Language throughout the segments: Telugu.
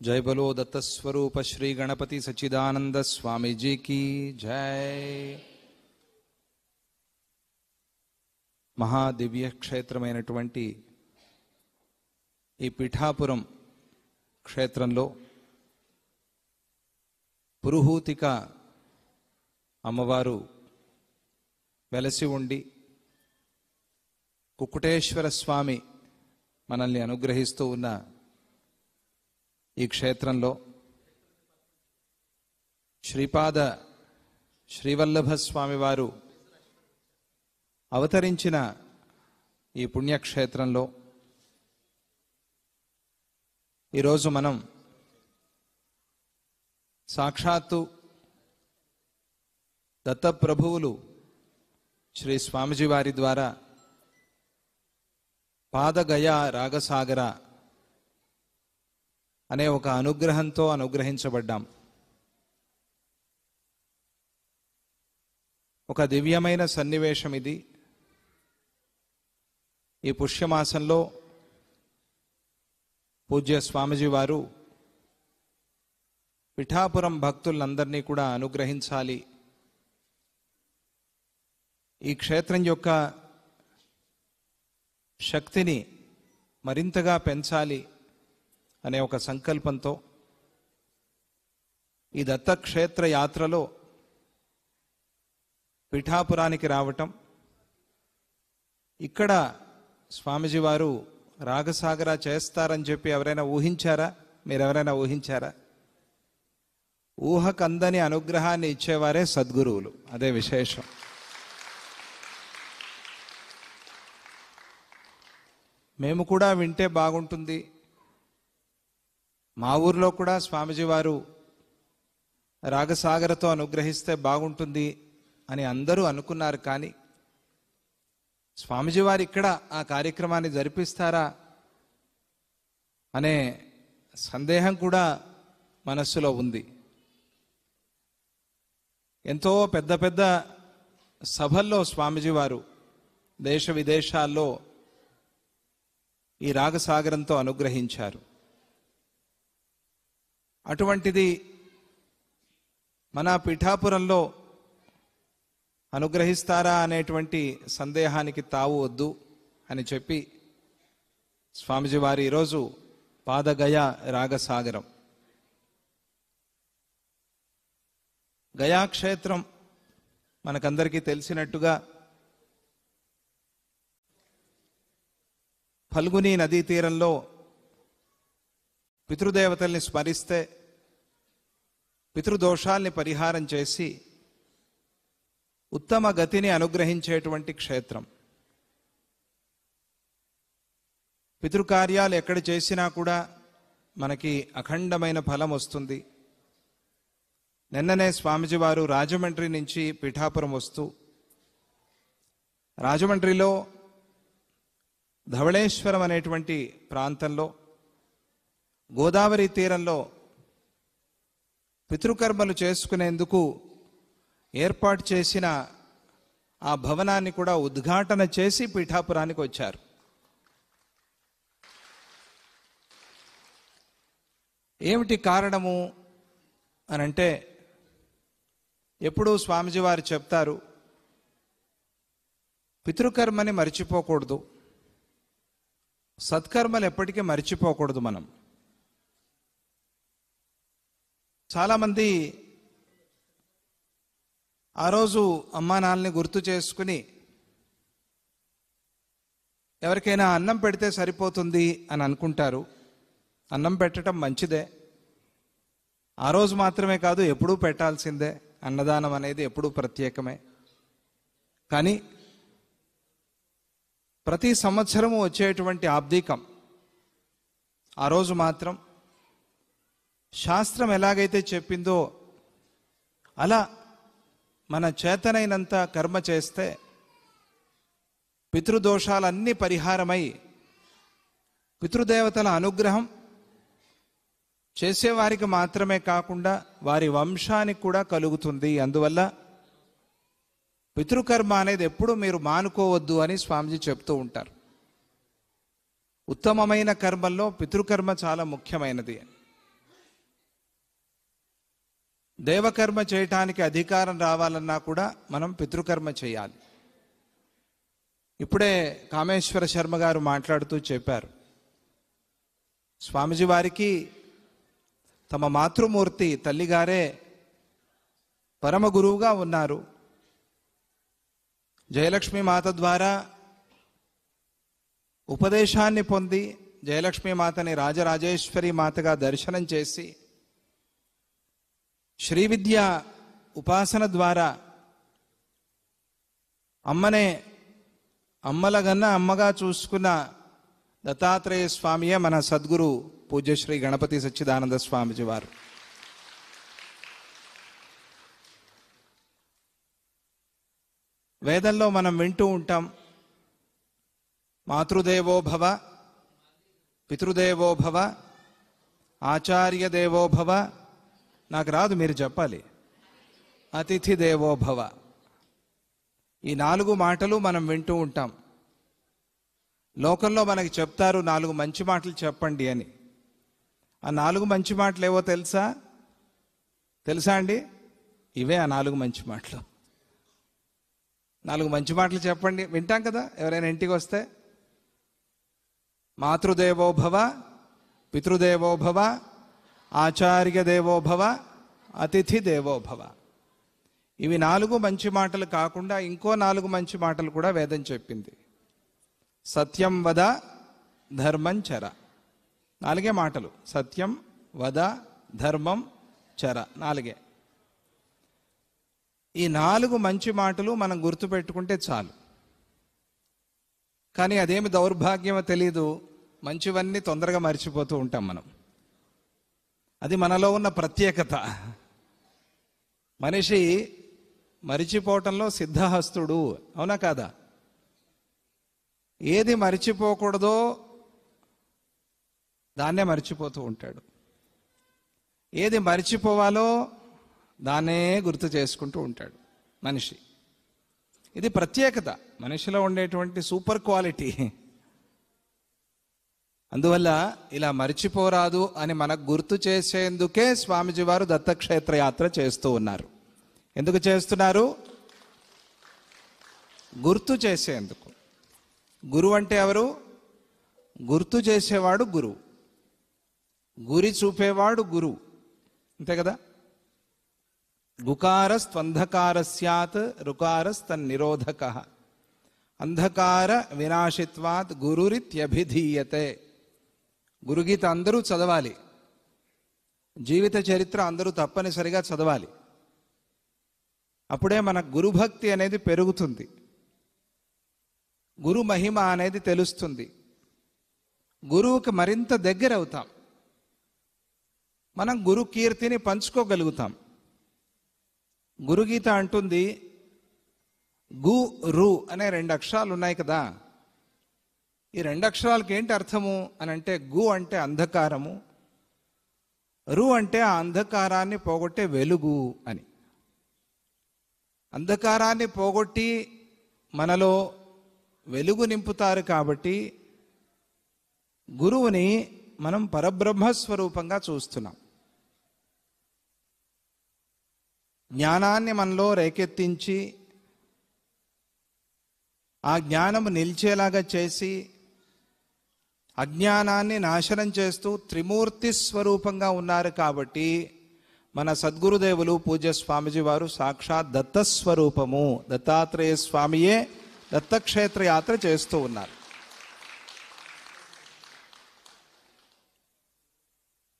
जय बोलो दत्त स्वरूप श्री गणपति सच्चिदानंद स्वामी जी की जय। महादिव्य क्षेत्रమైనటువంటి ఈ పిఠాపురం క్షేత్రంలో పురుహూతిక అమ్మవారు వెలసి ఉండి కుక్కుటేశ్వర స్వామి మనల్ని అనుగ్రహిస్తూ ఉన్న ఈ క్షేత్రంలో శ్రీపాద శ్రీవల్లభ స్వామి వారు అవతరించిన ఈ పుణ్యక్షేత్రంలో ఈరోజు మనం సాక్షాత్తు దత్తప్రభువులు శ్రీ స్వామిజీ వారి ద్వారా పాదగయ రాగసాగర అనే ఒక అనుగ్రహంతో అనుగ్రహించబడ్డాం. ఒక దివ్యమైన సన్నివేశం ఇది. ఈ పుష్యమాసంలో పూజ్య స్వామిజీ వారు పిఠాపురం భక్తులందరినీ కూడా అనుగ్రహించాలి, ఈ క్షేత్రం యొక్క శక్తిని మరింతగా పెంచాలి అనే ఒక సంకల్పంతో ఈ దత్తక్షేత్ర యాత్రలో పిఠాపురానికి రావటం, ఇక్కడ స్వామిజీ వారు రాగసాగర చేస్తారని చెప్పి ఎవరైనా ఊహించారా? మీరెవరైనా ఊహించారా? ఊహకందని అనుగ్రహాన్ని ఇచ్చేవారే సద్గురువులు. అదే విశేషం. మేము కూడా వింటే బాగుంటుంది, మా ఊర్లో కూడా స్వామిజీ వారు రాగసాగరతో అనుగ్రహిస్తే బాగుంటుంది అని అందరూ అనుకున్నారు. కానీ స్వామిజీ వారు ఇక్కడ ఆ కార్యక్రమాన్ని జరిపిస్తారా అనే సందేహం కూడా మనస్సులో ఉంది. ఎంతో పెద్ద పెద్ద సభల్లో స్వామిజీ వారు దేశ విదేశాల్లో ఈ రాగసాగరంతో అనుగ్రహించారు. అటువంటిది మన పిఠాపురంలో అనుగ్రహిస్తారా అనేటువంటి సందేహానికి తావు వద్దు అని చెప్పి స్వామిజీ వారు ఈరోజు పాదగయ రాగసాగరం, గయాక్షేత్రం మనకందరికీ తెలిసినట్టుగా ఫల్గుని నదీ తీరంలో పితృదేవతల్ని స్మరిస్తే పితృదోషాల్ని పరిహారం చేసి ఉత్తమ గతిని అనుగ్రహించేటువంటి క్షేత్రం. పితృకార్యాలు ఎక్కడ చేసినా కూడా మనకి అఖండమైన ఫలం వస్తుంది. నిన్ననే స్వామిజీ వారు రాజమండ్రి నుంచి పిఠాపురం వస్తూ రాజమండ్రిలో ధవళేశ్వరం అనేటువంటి ప్రాంతంలో గోదావరి తీరంలో పితృకర్మలు చేసుకునేందుకు ఏర్పాటు చేసిన ఆ భవనాన్ని కూడా ఉద్ఘాటన చేసి పిఠాపురానికి వచ్చారు. ఏమిటి కారణము అనంటే, ఎప్పుడూ స్వామిజీ వారు చెప్తారు, పితృకర్మని మర్చిపోకూడదు, సత్కర్మలు ఎప్పటికీ మర్చిపోకూడదు. మనం చాలామంది ఆ రోజు అమ్మా నాన్నని గుర్తు చేసుకుని ఎవరికైనా అన్నం పెడితే సరిపోతుంది అని అనుకుంటారు. అన్నం పెట్టడం మంచిదే, ఆ రోజు మాత్రమే కాదు, ఎప్పుడూ పెట్టాల్సిందే. అన్నదానం అనేది ఎప్పుడూ ప్రత్యేకమే. కానీ ప్రతి సంవత్సరము వచ్చేటువంటి ఆబ్దీకం ఆ రోజు మాత్రం శాస్త్రం ఎలాగైతే చెప్పిందో అలా మన చేతనైనంత కర్మ చేస్తే పితృదోషాలన్నీ పరిహారమై పితృదేవతల అనుగ్రహం చేసేవారికి మాత్రమే కాకుండా వారి వంశానికి కూడా కలుగుతుంది. అందువల్ల పితృకర్మ అనేది ఎప్పుడు మీరు మానుకోవద్దు అని స్వామిజీ చెప్తూ ఉంటారు. ఉత్తమమైన కర్మల్లో పితృకర్మ చాలా ముఖ్యమైనది. దేవకర్మ చేయటానికి అధికారం రావాలన్నా కూడా మనం పితృకర్మ చేయాలి. ఇప్పుడే కామేశ్వర శర్మ గారు మాట్లాడుతూ చెప్పారు, స్వామిజీ వారికి తమ మాతృమూర్తి తల్లిగారే పరమ గురువుగా ఉన్నారు. జయలక్ష్మీ మాత ద్వారా ఉపదేశాన్ని పొంది జయలక్ష్మీ మాతని రాజరాజేశ్వరి మాతగా దర్శనం చేసి శ్రీ విద్య ఉపాసన ద్వారా అమ్మలగన్న అమ్మగా చూసుకున్న దత్తాత్రేయ స్వామియే మన సద్గురు పూజ్యశ్రీ గణపతి సచ్చిదానంద స్వామిజీ వారు. వేదంలో మనం వింటూ ఉంటాం, మాతృదేవో భవ, పితృదేవో భవ, ఆచార్య దేవో భవ, నాకు రాదు మీరు చెప్పాలి, అతిథి దేవో భవ. ఈ 4 మాటలు మనం వింటూ ఉంటాం. లోకంలో మనకి చెప్తారు 4 మంచి మాటలు చెప్పండి అని. ఆ 4 మంచి మాటలు ఏవో తెలుసా అండి? ఇవే ఆ 4 మంచి మాటలు. 4 మంచి మాటలు చెప్పండి, వింటాం కదా ఎవరైనా ఇంటికి వస్తే. మాతృదేవో భవ, పితృదేవో భవ, ఆచార్య దేవో భవ, అతిథి దేవో భవ. ఇవి 4 మంచి మాటలు కాకుండా ఇంకో 4 మంచి మాటలు కూడా వేదం చెప్పింది. సత్యం వద, ధర్మం చర. 4 మాటలు, సత్యం వద, ధర్మం చర, 4. ఈ 4 మంచి మాటలు మనం గుర్తుపెట్టుకుంటే చాలు. కానీ అదేమి దౌర్భాగ్యమో తెలీదు, మంచివన్నీ తొందరగా మర్చిపోతూ ఉంటాం మనం. అది మనలో ఉన్న ప్రత్యేకత. మనిషి మరిచిపోవటంలో సిద్ధహస్తుడు, అవునా కాదా? ఏది మరిచిపోకూడదో దాన్నే మరిచిపోతూ ఉంటాడు, ఏది మరిచిపోవాలో దాన్నే గుర్తు చేసుకుంటూ ఉంటాడు మనిషి. ఇది ప్రత్యేకత, మనిషిలో ఉండేటువంటి సూపర్ క్వాలిటీ. అందువల్ల ఇలా మరిచిపోరాదు అని మనకు గుర్తు చేసేందుకే స్వామిజీ వారు దత్తక్షేత్ర యాత్ర చేస్తూ ఉన్నారు. ఎందుకు చేస్తున్నారు? గుర్తు చేసేందుకు. గురువు అంటే ఎవరు? గుర్తు చేసేవాడు గురువు, గురి చూపేవాడు గురువు, అంతే కదా. గుకారస్త్వంధకార స్యాత్ రుకారస్తన్నిరోధక అంధకార వినాశిత్వాత్ గురురిత్యభిధీయతే. గురుగీత అందరూ చదవాలి, జీవిత చరిత్ర అందరూ తప్పనిసరిగా చదవాలి. అప్పుడే మన గురుభక్తి అనేది పెరుగుతుంది, గురు మహిమ అనేది తెలుస్తుంది, గురువుకి మరింత దగ్గర అవుతాం, మనం గురు కీర్తిని పంచుకోగలుగుతాం. గురుగీత అంటుంది, గు రు అనే 2 అక్షరాలు ఉన్నాయి కదా. ఈ 2 అక్షరాలకి ఏంటి అర్థము అని అంటే, గు అంటే అంధకారము, రు అంటే ఆ అంధకారాన్ని పోగొట్టే వెలుగు అని. అంధకారాన్ని పోగొట్టి మనలో వెలుగు నింపుతారు కాబట్టి గురువుని మనం పరబ్రహ్మస్వరూపంగా చూస్తున్నాం. జ్ఞానాన్ని మనలో రేకెత్తించి ఆ జ్ఞానము నిలిచేలాగా చేసి అజ్ఞానాన్ని నాశనం చేస్తూ త్రిమూర్తి స్వరూపంగా ఉన్నారు కాబట్టి మన సద్గురుదేవులు పూజ్య స్వామిజీ వారు సాక్షాత్ దత్తస్వరూపము, దత్తాత్రేయ స్వామియే దత్తక్షేత్ర యాత్ర చేస్తూ ఉన్నారు.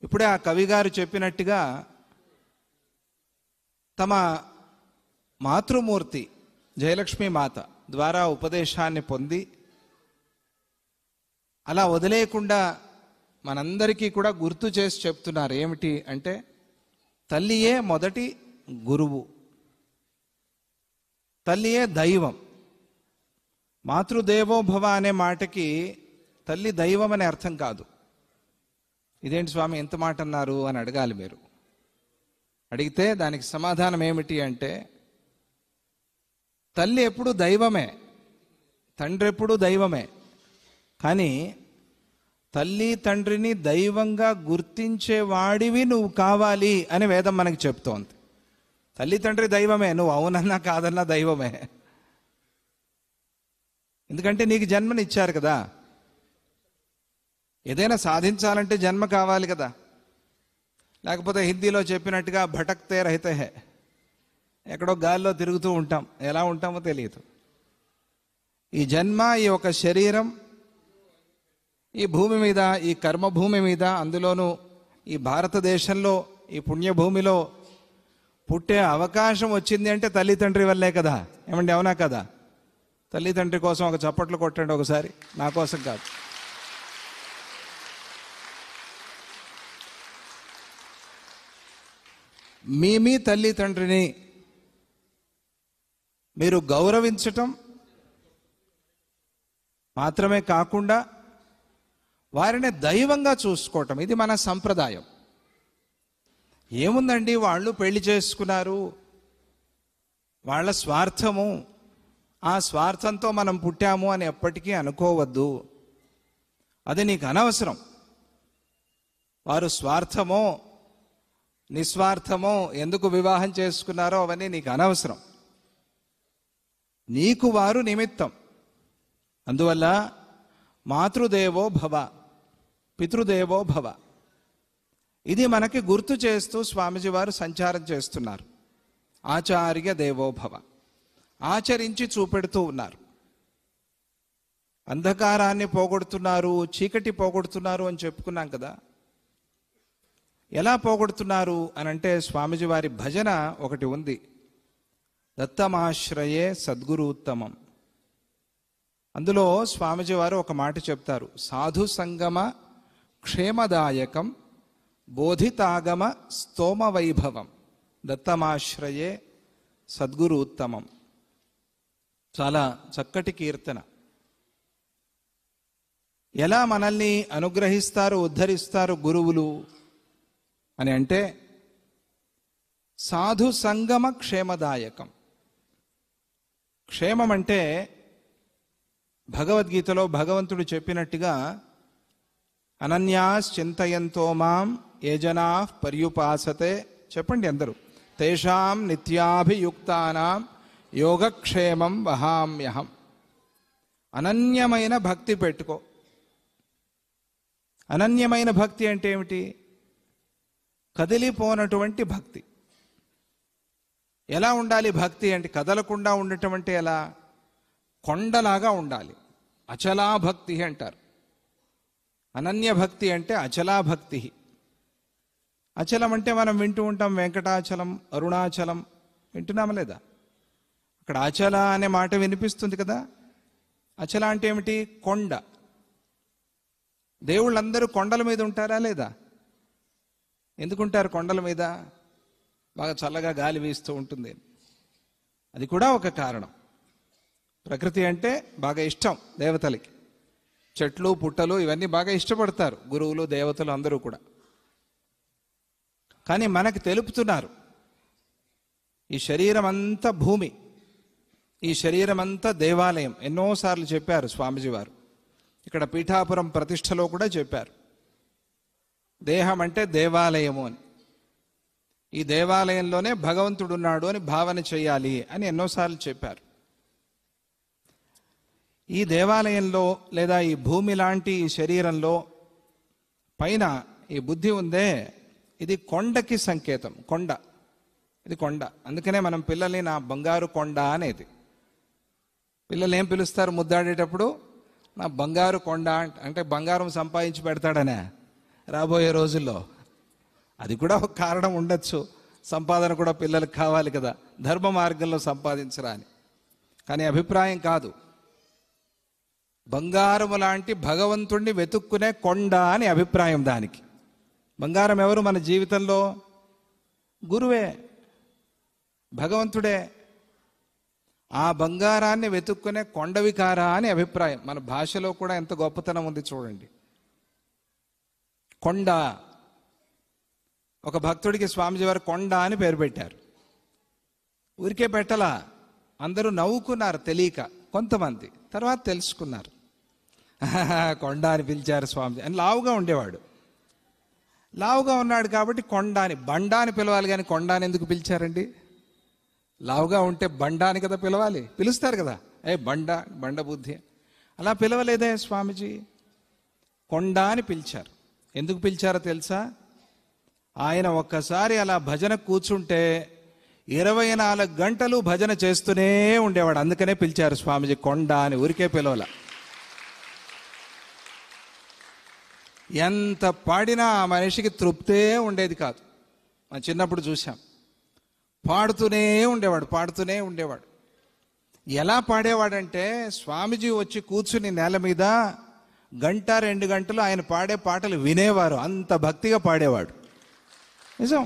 ఇప్పుడే ఆ కవి గారు చెప్పినట్టుగా తమ మాతృమూర్తి జయలక్ష్మీ మాత ద్వారా ఉపదేశాన్ని పొంది అలా వదిలేయకుండా మనందరికీ కూడా గుర్తు చేసి చెప్తున్నారు. ఏమిటి అంటే, తల్లియే మొదటి గురువు, తల్లియే దైవం. మాతృదేవోభవ అనే మాటకి తల్లి దైవం అనే అర్థం కాదు. ఇదేంటి స్వామి ఎంత మాట అన్నారు అని అడగాలి మీరు. అడిగితే దానికి సమాధానం ఏమిటి అంటే, తల్లి ఎప్పుడు దైవమే, తండ్రి ఎప్పుడు దైవమే. కానీ తల్లి తండ్రిని దైవంగా గుర్తించేవాడివి నువ్వు కావాలి అని వేదం మనకి చెప్తోంది. తల్లి తండ్రి దైవమే, నువ్వు అవునన్నా కాదన్నా దైవమే. ఎందుకంటే నీకు జన్మనిచ్చారు కదా. ఏదైనా సాధించాలంటే జన్మ కావాలి కదా. లేకపోతే హిందీలో చెప్పినట్టుగా భటక్తే రహితే హే, ఎక్కడో గాల్లో తిరుగుతూ ఉంటాం, ఎలా ఉంటామో తెలియదు. ఈ జన్మ, ఈ ఒక శరీరం, ఈ భూమి మీద, ఈ కర్మభూమి మీద, అందులోనూ ఈ భారతదేశంలో, ఈ పుణ్యభూమిలో పుట్టే అవకాశం వచ్చింది అంటే తల్లిదండ్రి వల్లే కదా. ఏమండి, అవునా కదా? తల్లిదండ్రి కోసం ఒక చప్పట్లు కొట్టండి ఒకసారి, నా కోసం కాదు. మీ తల్లిదండ్రిని మీరు గౌరవించటం మాత్రమే కాకుండా వారిని దైవంగా చూసుకోవటం, ఇది మన సంప్రదాయం. ఏముందండి, వాళ్ళు పెళ్లి చేసుకున్నారు, వాళ్ళ స్వార్థము, ఆ స్వార్థంతో మనం పుట్టాము అని ఎప్పటికీ అనుకోవద్దు. అది నీకు అనవసరం. వారు స్వార్థమో నిస్వార్థమో ఎందుకు వివాహం చేసుకున్నారో అవన్నీ నీకు అనవసరం. నీకు వారు నిమిత్తం. అందువల్ల మాతృదేవో భవ, పితృదేవో భవ, ఇది మనకి గుర్తు చేస్తూ స్వామీజీ వారు సంచారం చేస్తున్నారు. ఆచార్య దేవో భవ, ఆచరించి చూపెడుతూ ఉన్నారు. అంధకారాన్ని పోగొడుతున్నారు, చీకటి పోగొడుతున్నారు అని చెప్పుకున్నాం కదా. ఎలా పోగొడుతున్నారు అని అంటే, స్వామీజీ వారి భజన ఒకటి ఉంది, దత్తమాశ్రయే సద్గురు ఉత్తమం. అందులో స్వామీజీ వారు ఒక మాట చెప్తారు, సాధు సంగమ క్షేమదాయకం బోధితాగమ స్తోమ వైభవం దత్తమాశ్రయే సద్గురు ఉత్తమం. చాలా చక్కటి కీర్తన. ఎలా మనల్ని అనుగ్రహిస్తారు, ఉద్ధరిస్తారు గురువులు అని అంటే, సాధు సంగమ క్షేమదాయకం. క్షేమం అంటే భగవద్గీతలో భగవంతుడు చెప్పినట్టుగా, అనన్యాశ్చింతయంతో మాం ఏ జనా పర్యుపాసతే, చెప్పండి అందరూ, తేషాం నిత్యాభియుక్తానాం యోగక్షేమం వహామ్యహం. అనన్యమైన భక్తి పెట్టుకో. అనన్యమైన భక్తి అంటే ఏమిటి? కదిలిపోనటువంటి భక్తి. ఎలా ఉండాలి భక్తి అంటే? కదలకుండా ఉండటం అంటే ఎలా? కొండలాగా ఉండాలి. అచలా భక్తి అంటారు. అనన్య భక్తి అంటే అచలా భక్తి. అచలం అంటే మనం వింటూ ఉంటాం, వెంకటాచలం, అరుణాచలం వింటున్నామా లేదా? అక్కడ అచల అనే మాట వినిపిస్తుంది కదా. అచల అంటే ఏమిటి? కొండ. దేవుళ్ళందరూ కొండల మీద ఉంటారా లేదా? ఎందుకుంటారు కొండల మీద? బాగా చల్లగా గాలి వీస్తూ ఉంటుంది. అది కూడా ఒక కారణం. ప్రకృతి అంటే బాగా ఇష్టం దేవతలకి. చెట్లు పుట్టలు ఇవన్నీ బాగా ఇష్టపడతారు గురువులు దేవతలు అందరూ కూడా. కానీ మనకు తెలుపుతున్నారు, ఈ శరీరం అంతా భూమి, ఈ శరీరం అంతా దేవాలయం. ఎన్నోసార్లు చెప్పారు స్వామీజీ వారు. ఇక్కడ పీఠాపురం ప్రతిష్టలో కూడా చెప్పారు, దేహం అంటే దేవాలయము అని. ఈ దేవాలయంలోనే భగవంతుడు ఉన్నాడు అని భావన చేయాలి అని ఎన్నోసార్లు చెప్పారు. ఈ దేవాలయంలో లేదా ఈ భూమి లాంటి ఈ శరీరంలో పైన ఈ బుద్ధి ఉందే, ఇది కొండకి సంకేతం. కొండ, ఇది కొండ. అందుకనే మనం పిల్లల్ని నా బంగారు కొండ అనేది. పిల్లలు ఏం పిలుస్తారు ముద్దాడేటప్పుడు? నా బంగారు కొండ అంటే బంగారం సంపాదించి పెడతాడనే రాబోయే రోజుల్లో. అది కూడా ఒక కారణం ఉండొచ్చు, సంపాదన కూడా పిల్లలకు కావాలి కదా, ధర్మ మార్గంలో సంపాదించరా అని. కానీ అభిప్రాయం కాదు. బంగారము లాంటి భగవంతుణ్ణి వెతుక్కునే కొండ అని అభిప్రాయం దానికి. బంగారం ఎవరు మన జీవితంలో? గురువే, భగవంతుడే. ఆ బంగారాన్ని వెతుక్కునే కొండవికారా అని అభిప్రాయం. మన భాషలో కూడా ఎంత గొప్పతనం ఉంది చూడండి. కొండ. ఒక భక్తుడికి స్వామీజీ వారు కొండ అని పేరు పెట్టారు. ఊరికే పెట్టలా, అందరూ నవ్వుకున్నారు తెలియక. కొంతమంది తర్వాత తెలుసుకున్నారు, కొండ అని పిలిచారు స్వామీజీ అని. లావుగా ఉండేవాడు, లావుగా ఉన్నాడు కాబట్టి కొండ అని. బండ అని పిలవాలి కానీ కొండ అని ఎందుకు పిలిచారండి? లావుగా ఉంటే బండ అని కదా పిలవాలి, పిలుస్తారు కదా, బండ, బండ బుద్ధి. అలా పిలవలేదే స్వామీజీ, కొండ అని పిలిచారు. ఎందుకు పిలిచారో తెలుసా? ఆయన ఒక్కసారి అలా భజన కూర్చుంటే 24 గంటలు భజన చేస్తూనే ఉండేవాడు. అందుకనే పిలిచారు స్వామీజీ కొండ అని, ఊరికే పిలవల. ఎంత పాడినా ఆ మనిషికి తృప్తే ఉండేది కాదు. మనం చిన్నప్పుడు చూసాం, పాడుతూనే ఉండేవాడు. ఎలా పాడేవాడంటే, స్వామీజీ వచ్చి కూర్చుని నేల మీద 1-2 గంటలు ఆయన పాడే పాటలు వినేవారు. అంత భక్తిగా పాడేవాడు, నిజం.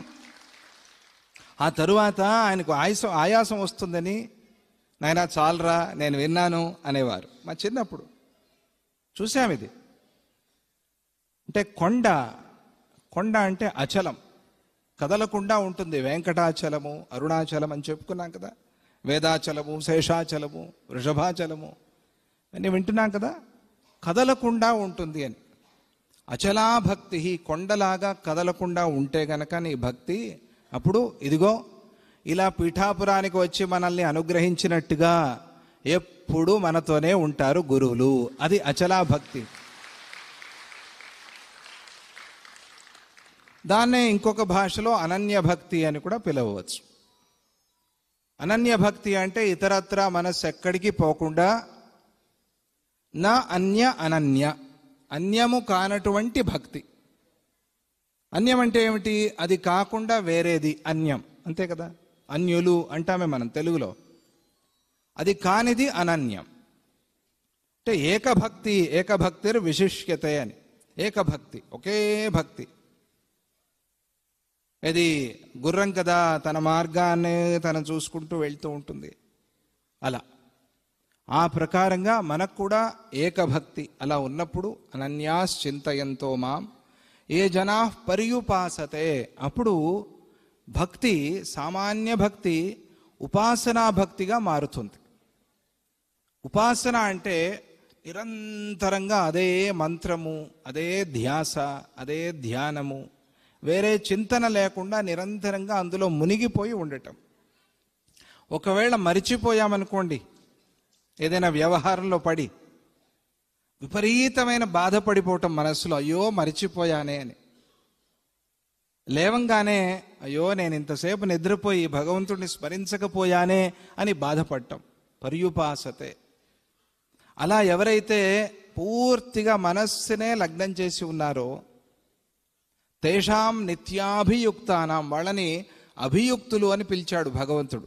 ఆ తరువాత ఆయనకు ఆయాసం వస్తుందని, నాయనా చాలరా నేను విన్నాను అనేవారు. మా చిన్నప్పుడు చూసాం ఇది. అంటే కొండ అంటే అచలం, కదలకుండా ఉంటుంది. వెంకటాచలము, అరుణాచలం అని చెప్పుకున్నాం కదా, వేదాచలము, శేషాచలము, వృషభాచలము అని వింటున్నాం కదా, కదలకుండా ఉంటుంది అని. అచలా భక్తి, కొండలాగా కదలకుండా ఉంటే గనక నీ భక్తి, అప్పుడు ఇదిగో ఇలా పీఠాపురానికి వచ్చి మనల్ని అనుగ్రహించినట్టుగా ఎప్పుడు మనతోనే ఉంటారు గురువులు. అది అచలా భక్తి. దాన్నే ఇంకొక భాషలో అనన్య భక్తి అని కూడా పిలవవచ్చు. అనన్య భక్తి అంటే ఇతరత్ర మనస్సు ఎక్కడికి పోకుండా, నా అనన్య, అన్యము కానటువంటి భక్తి. అన్యం అంటే ఏమిటి? అది కాకుండా వేరేది అన్యం, అంతే కదా. అన్యులు అంటామే మనం తెలుగులో. అది కానిది అనన్యం. అంటే ఏకభక్తిర్ విశిష్యతే అని. ఏకభక్తి, ఒకే భక్తి. ఇది గుర్రం కదా, తన మార్గాన్ని తను చూసుకుంటూ వెళ్తూ ఉంటుంది. అలా ఆ ప్రకారంగా మనకు కూడా ఏకభక్తి అలా ఉన్నప్పుడు, అనన్యాశ్చింతయంతో మాం ఏ జనా పర్యుపాసతే, అప్పుడు భక్తి సామాన్య భక్తి ఉపాసనా భక్తిగా మారుతుంది. ఉపాసన అంటే నిరంతరంగా అదే మంత్రము, అదే ధ్యాస, అదే ధ్యానము, వేరే చింతన లేకుండా నిరంతరంగా అందులో మునిగిపోయి ఉండటం. ఒకవేళ మరిచిపోయామనుకోండి, ఏదైనా వ్యవహారంలో పడి విపరీతమైన బాధపడిపోవటం మనసులో, అయ్యో మరిచిపోయానే అని. లేవంగానే అయ్యో నేను ఇంతసేపు నిద్రపోయి భగవంతుడిని స్మరించకపోయానే అని బాధపడటం, పర్యుపాసతే. అలా ఎవరైతే పూర్తిగా మనస్సునే లగ్నం చేసి ఉన్నారో, తేషాం నిత్యాభియుక్తానాం, వాళ్ళని అభియుక్తులు అని పిలిచాడు భగవంతుడు.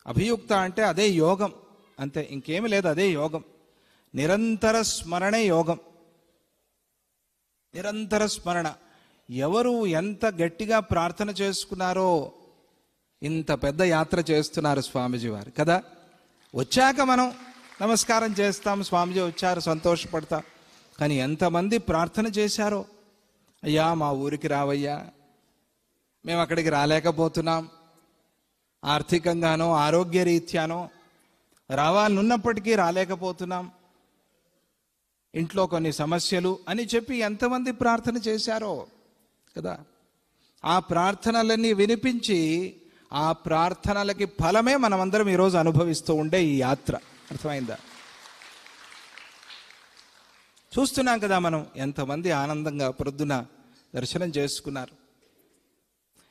అభియుక్త అంటే అదే యోగం, అంతే, ఇంకేమి లేదు, అదే యోగం. నిరంతర స్మరణే యోగం. నిరంతర స్మరణ. ఎవరు ఎంత గట్టిగా ప్రార్థన చేసుకున్నారో ఇంత పెద్ద యాత్ర చేస్తున్నారు స్వామీజీ వారు కదా. వచ్చాక మనం నమస్కారం చేస్తాం, స్వామీజీ వచ్చారు సంతోషపడతాం. కానీ ఎంతమంది ప్రార్థన చేశారో, అయ్యా మా ఊరికి రావయ్యా, మేము అక్కడికి రాలేకపోతున్నాం, ఆర్థికంగానో ఆరోగ్యరీత్యానో రావాలనున్నప్పటికీ రాలేకపోతున్నాం, ఇంట్లో కొన్ని సమస్యలు అని చెప్పి ఎంతమంది ప్రార్థన చేశారో కదా. ఆ ప్రార్థనలన్నీ వినిపించి, ఆ ప్రార్థనలకి ఫలమే మనమందరం ఈరోజు అనుభవిస్తూ ఉండే ఈ యాత్ర. అర్థమైందా? చూస్తున్నాం కదా మనం, ఎంతమంది ఆనందంగా ప్రొద్దున దర్శనం చేసుకున్నారు.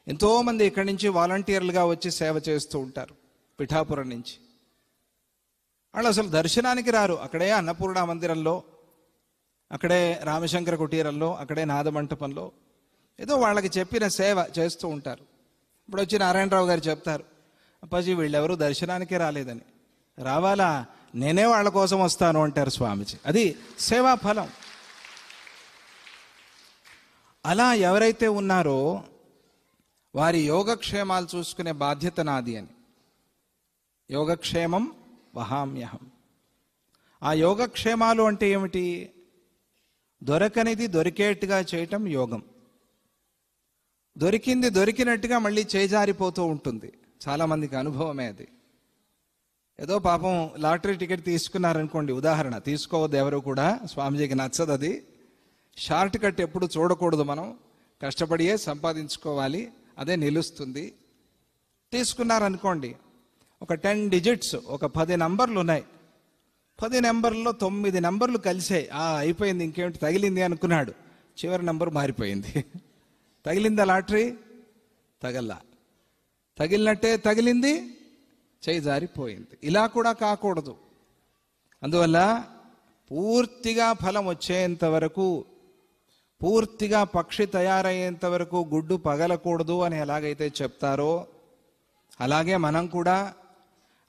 ఎంతోమంది ఇక్కడి నుంచి వాలంటీర్లుగా వచ్చి సేవ చేస్తూ ఉంటారు, పిఠాపురం నుంచి. వాళ్ళు అసలు దర్శనానికి రారు, అక్కడే అన్నపూర్ణ మందిరంలో, అక్కడే రామశంకర కుటీరంలో, అక్కడే నాదమంటపంలో ఏదో వాళ్ళకి చెప్పిన సేవ చేస్తూ ఉంటారు. ఇప్పుడు వచ్చి నారాయణరావు గారు చెప్తారు, అప్పాజీ వీళ్ళెవరూ దర్శనానికే రాలేదని. రావాలా, నేనే వాళ్ళ కోసం వస్తాను అంటారు స్వామీజీ. అది సేవా ఫలం. అలా ఎవరైతే ఉన్నారో వారి యోగక్షేమాలు చూసుకునే బాధ్యత నాది అని. యోగక్షేమం వహామ్యహం. ఆ యోగక్షేమాలు అంటే ఏమిటి? దొరకనిది దొరికేట్టుగా చేయటం యోగం. దొరికింది దొరికినట్టుగా మళ్ళీ చేజారిపోతూ ఉంటుంది. చాలామందికి అనుభవమే అది. ఏదో పాపం లాటరీ టికెట్ తీసుకున్నారనుకోండి, ఉదాహరణ, తీసుకోవద్దు ఎవరు కూడా, స్వామీజీకి నచ్చదు అది. షార్ట్ కట్ ఎప్పుడు చూడకూడదు, మనం కష్టపడియే సంపాదించుకోవాలి, అదే నిలుస్తుంది. తీసుకున్నారనుకోండి, ఒక 10 డిజిట్స్, ఒక 10 నంబర్లు ఉన్నాయి. 10 నెంబర్లో 9 నెంబర్లు కలిసాయి. అయిపోయింది, ఇంకేమిటి తగిలింది అనుకున్నాడు. చివరి నెంబర్ మారిపోయింది. తగిలిందా లాటరీ? తగల్లా. తగిలినట్టే తగిలింది, చేయి జారిపోయింది. ఇలా కూడా కాకూడదు. అందువల్ల పూర్తిగా ఫలం వచ్చేంత వరకు, పూర్తిగా పక్షి తయారయ్యేంత వరకు గుడ్డు పగలకూడదు అని ఎలాగైతే చెప్తారో అలాగే మనం కూడా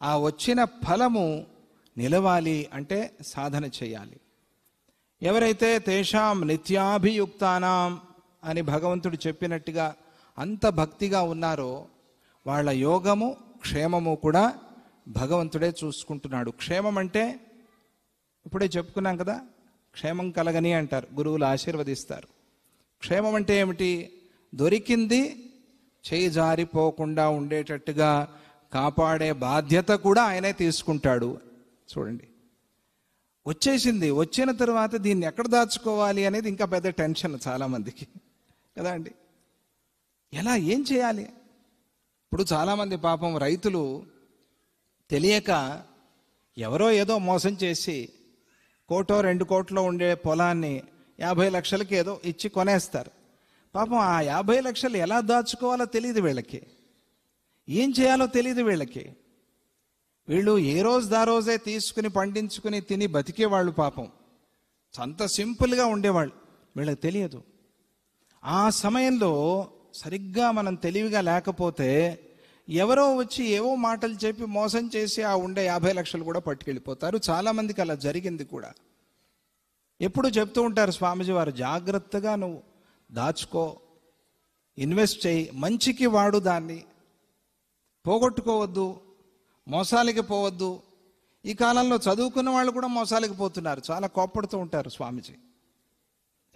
ఆ వచ్చిన ఫలము నిలవాలి అంటే సాధన చేయాలి. ఎవరైతే తేషాం నిత్యాభియుక్తానాం అని భగవంతుడు చెప్పినట్టుగా అంత భక్తిగా ఉన్నారో వాళ్ళ యోగము క్షేమము కూడా భగవంతుడే చూసుకుంటున్నాడు. క్షేమం అంటే ఇప్పుడే చెప్పుకున్నాం కదా, క్షేమం కలగని అంటారు, గురువులు ఆశీర్వదిస్తారు. క్షేమం అంటే ఏమిటి? దొరికింది చేయి జారిపోకుండా ఉండేటట్టుగా కాపాడే బాధ్యత కూడా ఆయనే తీసుకుంటాడు. చూడండి, వచ్చేసింది, వచ్చిన తర్వాత దీన్ని ఎక్కడ దాచుకోవాలి అనేది ఇంకా పెద్ద టెన్షన్ చాలామందికి కదా అండి. ఎలా, ఏం చేయాలి? ఇప్పుడు చాలామంది పాపం రైతులు తెలియక ఎవరో ఏదో మోసం చేసి 1 2 కోట్లో ఉండే పొలాన్ని 50 లక్షలకి ఏదో ఇచ్చి కొనేస్తారు. పాపం ఆ 50 లక్షలు ఎలా దాచుకోవాలో తెలియదు వీళ్ళకి, ఏం చేయాలో తెలియదు వీళ్ళకి. వీళ్ళు ఏ రోజు దా రోజే తీసుకుని పండించుకుని తిని బతికేవాళ్ళు. పాపం అంత సింపుల్గా ఉండేవాళ్ళు, వీళ్ళకి తెలియదు. ఆ సమయంలో సరిగ్గా మనం తెలివిగా లేకపోతే ఎవరో వచ్చి ఏవో మాటలు చెప్పి మోసం చేసి ఆ ఉండే 50 లక్షలు కూడా పట్టుకెళ్ళిపోతారు. చాలామందికి అలా జరిగింది కూడా. ఎప్పుడు చెప్తూ ఉంటారు స్వామీజీ వారు, జాగ్రత్తగా నువ్వు దాచుకో, ఇన్వెస్ట్ చేయి, మంచికి వాడు, దాన్ని పోగొట్టుకోవద్దు, మోసాలకి పోవద్దు. ఈ కాలంలో చదువుకున్న వాళ్ళు కూడా మోసాలకి పోతున్నారు. చాలా కోప్పడుతూ ఉంటారు స్వామీజీ,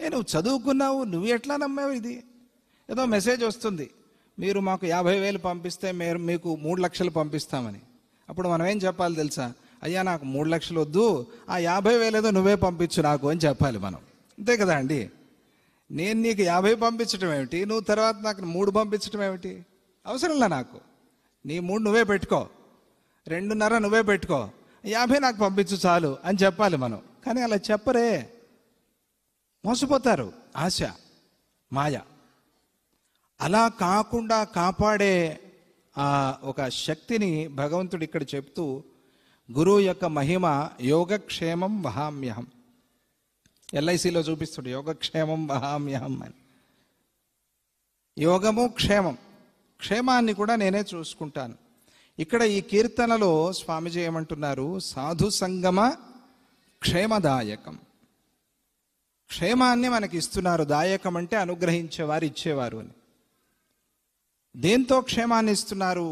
నువ్వు చదువుకున్నావు, నువ్వు ఎట్లా నమ్మావు? ఇది ఏదో మెసేజ్ వస్తుంది, మీరు మాకు 50,000 పంపిస్తే మీకు 3 లక్షలు పంపిస్తామని. అప్పుడు మనం ఏం చెప్పాలి తెలుసా? అయ్యా నాకు 3 లక్షలు వద్దు, ఆ 50,000 ఏదో నువ్వే పంపించు నాకు అని చెప్పాలి మనం. అంతే కదా అండి. నేను నీకు 50 పంపించడం ఏమిటి, నువ్వు తర్వాత నాకు 3 పంపించడం ఏమిటి? అవసరంలా నాకు. నీ 3 నువ్వే పెట్టుకో, 2.5 నువ్వే పెట్టుకో, 50 నాకు పంపించు చాలు అని చెప్పాలి మనం. కానీ అలా చెప్పరే, మోసపోతారు. ఆశ, మాయ. అలా కాకుండా కాపాడే ఒక శక్తిని భగవంతుడు ఇక్కడ చెప్తూ, గురువు యొక్క మహిమ యోగక్షేమం వహామ్యహం. ఎల్ఐసిలో చూపిస్తాడు యోగక్షేమం వహామ్యహం అని. యోగము క్షేమం, క్షేమాన్ని కూడా నేనే చూసుకుంటాను. ఇక్కడ ఈ కీర్తనలో స్వామిజీ ఏమంటున్నారు? సాధు సంగమ క్షేమదాయకం. క్షేమాన్ని మనకి ఇస్తున్నారు. దాయకం అంటే అనుగ్రహించేవారు, ఇచ్చేవారు అని. దేంతో క్షేమాన్ని ఇస్తున్నారు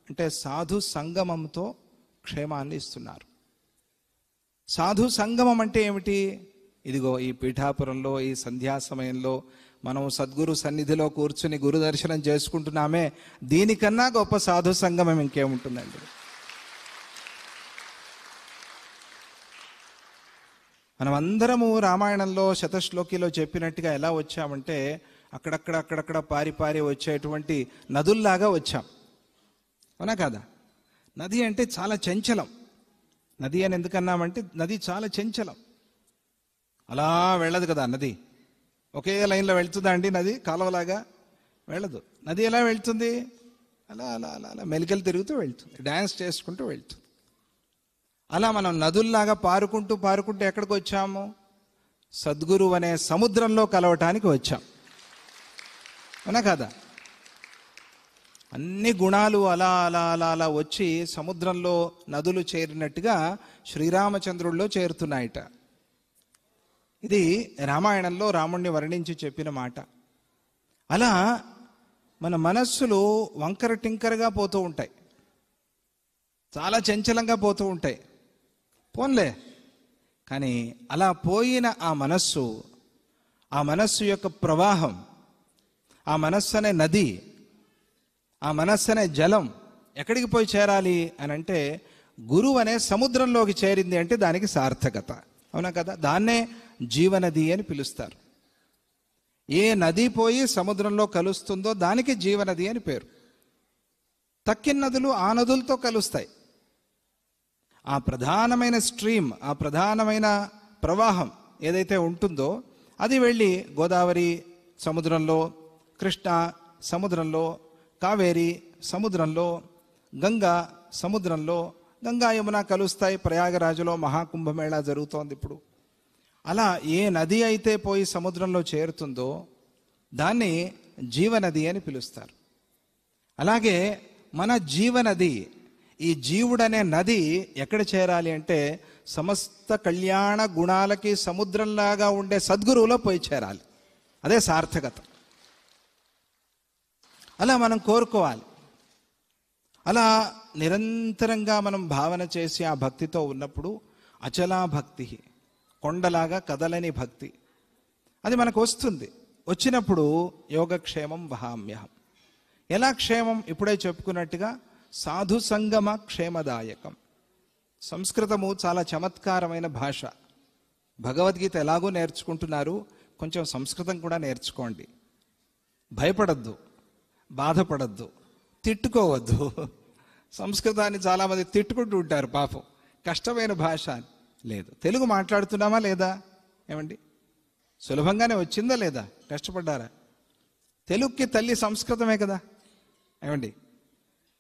అంటే సాధు సంగమంతో క్షేమాన్ని ఇస్తున్నారు. సాధు సంగమం అంటే ఏమిటి? ఇదిగో ఈ పీఠాపురంలో ఈ సంధ్యా సమయంలో మనం సద్గురు సన్నిధిలో కూర్చుని గురు దర్శనం చేసుకుంటున్నామే, దీనికన్నా గొప్ప సాధు సంగమం ఇంకేముంటుందండి? మనం అందరము రామాయణంలో శతశ్లోకిలో చెప్పినట్టుగా ఎలా వచ్చామంటే అక్కడక్కడ పారి వచ్చేటువంటి నదుల్లాగా వచ్చాం. అవునా కాదా? నది అంటే చాలా చంచలం. నది అని ఎందుకన్నామంటే నది చాలా చంచలం. అలా వెళ్ళదు కదా నది. ఒకే లైన్లో వెళ్తుందా అండి నది? కాలువలాగా వెళ్ళదు. నది ఎలా వెళ్తుంది? అలా అలా అలా అలా మెలికలు తిరుగుతూ వెళ్తుంది, డ్యాన్స్ చేసుకుంటూ వెళ్తుంది. అలా మనం నదుల్లాగా పారుకుంటూ ఎక్కడికి వచ్చాము? సద్గురు అనే సముద్రంలో కలవటానికి వచ్చాం. అవునా కదా? అన్ని గుణాలు అలా అలా అలా అలా వచ్చి సముద్రంలో నదులు చేరినట్టుగా శ్రీరామచంద్రుల్లో చేరుతున్నాయట. ఇది రామాయణంలో రాముణ్ణి వర్ణించి చెప్పిన మాట. అలా మన మనస్సులు వంకర టింకరగా పోతూ ఉంటాయి, చాలా చంచలంగా పోతూ ఉంటాయి. పోన్లే, కానీ అలా పోయిన ఆ మనస్సు యొక్క ప్రవాహం, ఆ మనస్సు అనే నది, ఆ మనస్సు అనే జలం ఎక్కడికి పోయి చేరాలి అని అంటే గురువు అనే సముద్రంలోకి చేరింది అంటే దానికి సార్థకత. అవునా కదా? దాన్నే జీవనది అని పిలుస్తారు. ఏ నది పోయి సముద్రంలో కలుస్తుందో దానికి జీవనది అని పేరు. తక్కిన నదులు ఆ నదులతో కలుస్తాయి. ఆ ప్రధానమైన స్ట్రీమ్, ఆ ప్రధానమైన ప్రవాహం ఏదైతే ఉంటుందో అది వెళ్ళి గోదావరి సముద్రంలో, కృష్ణ సముద్రంలో, కావేరి సముద్రంలో, గంగా సముద్రంలో, గంగా యమున కలుస్తాయి. ప్రయాగరాజులో మహాకుంభమేళా జరుగుతోంది ఇప్పుడు. అలా ఏ నది అయితే పోయి సముద్రంలో చేరుతుందో దాన్ని జీవనది అని పిలుస్తారు. అలాగే మన జీవనది, ఈ జీవుడనే నది ఎక్కడ చేరాలి అంటే సమస్త కళ్యాణ గుణాలకి సముద్రంలాగా ఉండే సద్గురువులో పోయి చేరాలి. అదే సార్థకత. అలా మనం కోరుకోవాలి. అలా నిరంతరంగా మనం భావన చేసి ఆ భక్తితో ఉన్నప్పుడు అచలా భక్తి, కొండలాగా కదలని భక్తి, అది మనకు వస్తుంది. వచ్చినప్పుడు యోగక్షేమం వహామ్యహం. ఎలా క్షేమం? ఇప్పుడే చెప్పుకున్నట్టుగా సాధు సంగమ క్షేమదాయకం. సంస్కృతము చాలా చమత్కారమైన భాష. భగవద్గీత ఎలాగో నేర్చుకుంటున్నారు, కొంచెం సంస్కృతం కూడా నేర్చుకోండి. భయపడద్దు, బాధపడద్దు, తిట్టుకోవద్దు. సంస్కృతాన్ని చాలామంది తిట్టుకుంటూ ఉంటారు పాపం, కష్టమైన భాష. లేదు, తెలుగు మాట్లాడుతున్నామా లేదా? ఏమండి, సులభంగానే వచ్చిందా లేదా? కష్టపడ్డారా? తెలుగుకి తల్లి సంస్కృతమే కదా. ఏమండి,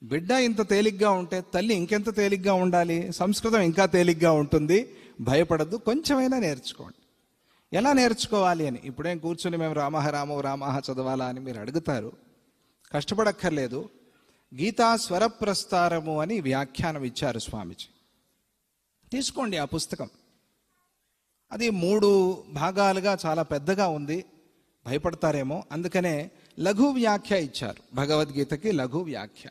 బిడ్డ ఇంత తేలిగ్గా ఉంటే తల్లి ఇంకెంత తేలిగ్గా ఉండాలి? సంస్కృతం ఇంకా తేలిగ్గా ఉంటుంది. భయపడద్దు, కొంచెమైనా నేర్చుకోండి. ఎలా నేర్చుకోవాలి అని ఇప్పుడేం కూర్చొని మేము రామః రామో రామః చదవాలా అని మీరు అడుగుతారు. కష్టపడక్కర్లేదు. గీతా స్వరప్రస్తారము అని వ్యాఖ్యానం ఇచ్చారు స్వామీజీ. తీసుకోండి ఆ పుస్తకం. అది 3 భాగాలుగా చాలా పెద్దగా ఉంది, భయపడతారేమో. అందుకనే లఘు వ్యాఖ్య ఇచ్చారు భగవద్గీతకి, లఘు వ్యాఖ్య.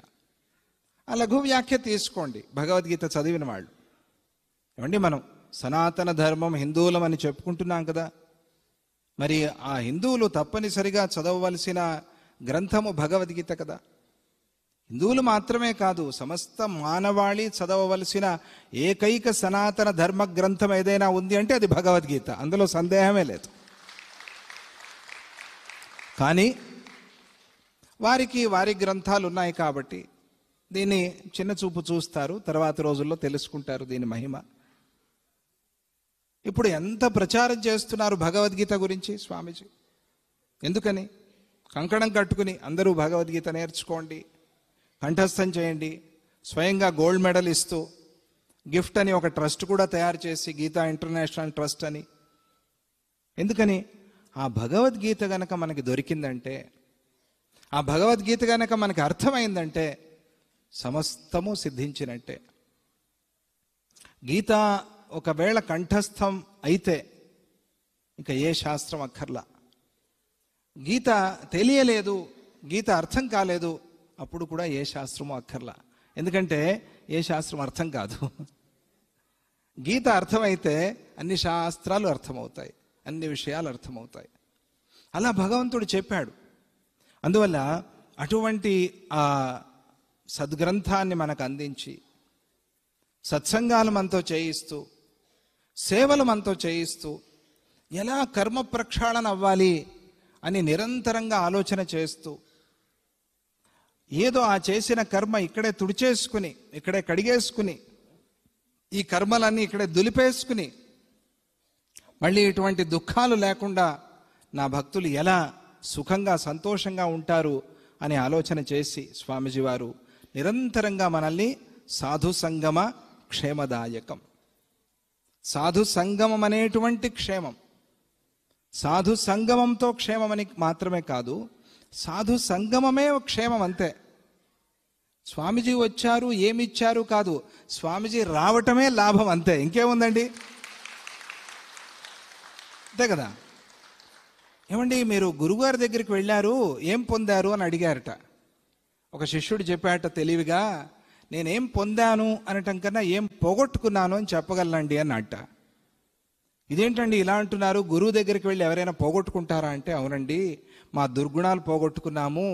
ఆ లఘు వ్యాఖ్య తీసుకోండి భగవద్గీత చదివిన వాళ్ళు. ఏమండి, మనం సనాతన ధర్మం హిందువులం అని చెప్పుకుంటున్నాం కదా. మరి ఆ హిందువులు తప్పనిసరిగా చదవవలసిన గ్రంథము భగవద్గీత కదా. హిందువులు మాత్రమే కాదు, సమస్త మానవాళి చదవవలసిన ఏకైక సనాతన ధర్మ గ్రంథం ఏదైనా ఉంది అంటే అది భగవద్గీత, అందులో సందేహమే లేదు. కానీ వారికి వారి గ్రంథాలు ఉన్నాయి కాబట్టి దీన్ని చిన్న చూపు చూస్తారు, తర్వాత రోజుల్లో తెలుసుకుంటారు దీని మహిమ. ఇప్పుడు ఎంత ప్రచారం చేస్తున్నారు భగవద్గీత గురించి స్వామీజీ. ఎందుకని? కంకణం కట్టుకుని అందరూ భగవద్గీత నేర్చుకోండి, కంఠస్థం చేయండి, స్వయంగా గోల్డ్ మెడల్ ఇస్తూ గిఫ్ట్ అని ఒక ట్రస్ట్ కూడా తయారు చేసి, గీతా ఇంటర్నేషనల్ ట్రస్ట్ అని. ఎందుకని? ఆ భగవద్గీత గనక మనకి దొరికిందంటే, ఆ భగవద్గీత గనక మనకి అర్థమైందంటే సమస్తము సిద్ధించినట్టే. గీత ఒకవేళ కంఠస్థం అయితే ఇంకా ఏ శాస్త్రం అక్కర్లా. గీత తెలియలేదు, గీత అర్థం కాలేదు, అప్పుడు కూడా ఏ శాస్త్రమో అక్కర్లా. ఎందుకంటే ఏ శాస్త్రం అర్థం కాదు. గీత అర్థమైతే అన్ని శాస్త్రాలు అర్థమవుతాయి, అన్ని విషయాలు అర్థమవుతాయి. అలా భగవంతుడు చెప్పాడు. అందువల్ల అటువంటి ఆ సద్గ్రంథాన్ని మనకు అందించి, సత్సంగాలు మనతో చేయిస్తూ, సేవలు మనతో చేయిస్తూ, ఎలా కర్మ ప్రక్షాళన అవ్వాలి అని నిరంతరంగా ఆలోచన చేస్తూ, ఏదో ఆ చేసిన కర్మ ఇక్కడే తుడిచేసుకుని, ఇక్కడే కడిగేసుకుని, ఈ కర్మలన్నీ ఇక్కడే దులిపేసుకుని, మళ్ళీ ఇటువంటి దుఃఖాలు లేకుండా నా భక్తులు ఎలా సుఖంగా సంతోషంగా ఉంటారు అని ఆలోచన చేసి స్వామీజీ వారు నిరంతరంగా మనల్ని సాధు సంగమ క్షేమదాయకం, సాధు సంగమం అనేటువంటి క్షేమం, సాధు సంగమంతో క్షేమమని మాత్రమే కాదు, సాధు సంగమమే క్షేమం అంతే. స్వామీజీ వచ్చారు ఏమిచ్చారు కాదు, స్వామీజీ రావటమే లాభం అంతే, ఇంకేముందండి? అంతే కదా. ఏమండి, మీరు గురువుగారి దగ్గరికి వెళ్ళారు, ఏం పొందారు అని అడిగారట. ఒక శిష్యుడు చెప్పాట తెలివిగా, నేనేం పొందాను అనటం కన్నా ఏం పోగొట్టుకున్నాను అని చెప్పగలనండి అన్నట్ట. ఇదేంటండి ఇలా అంటున్నారు, గురువు దగ్గరికి వెళ్ళి ఎవరైనా పోగొట్టుకుంటారా అంటే, అవునండి, మా దుర్గుణాలు పోగొట్టుకున్నాము,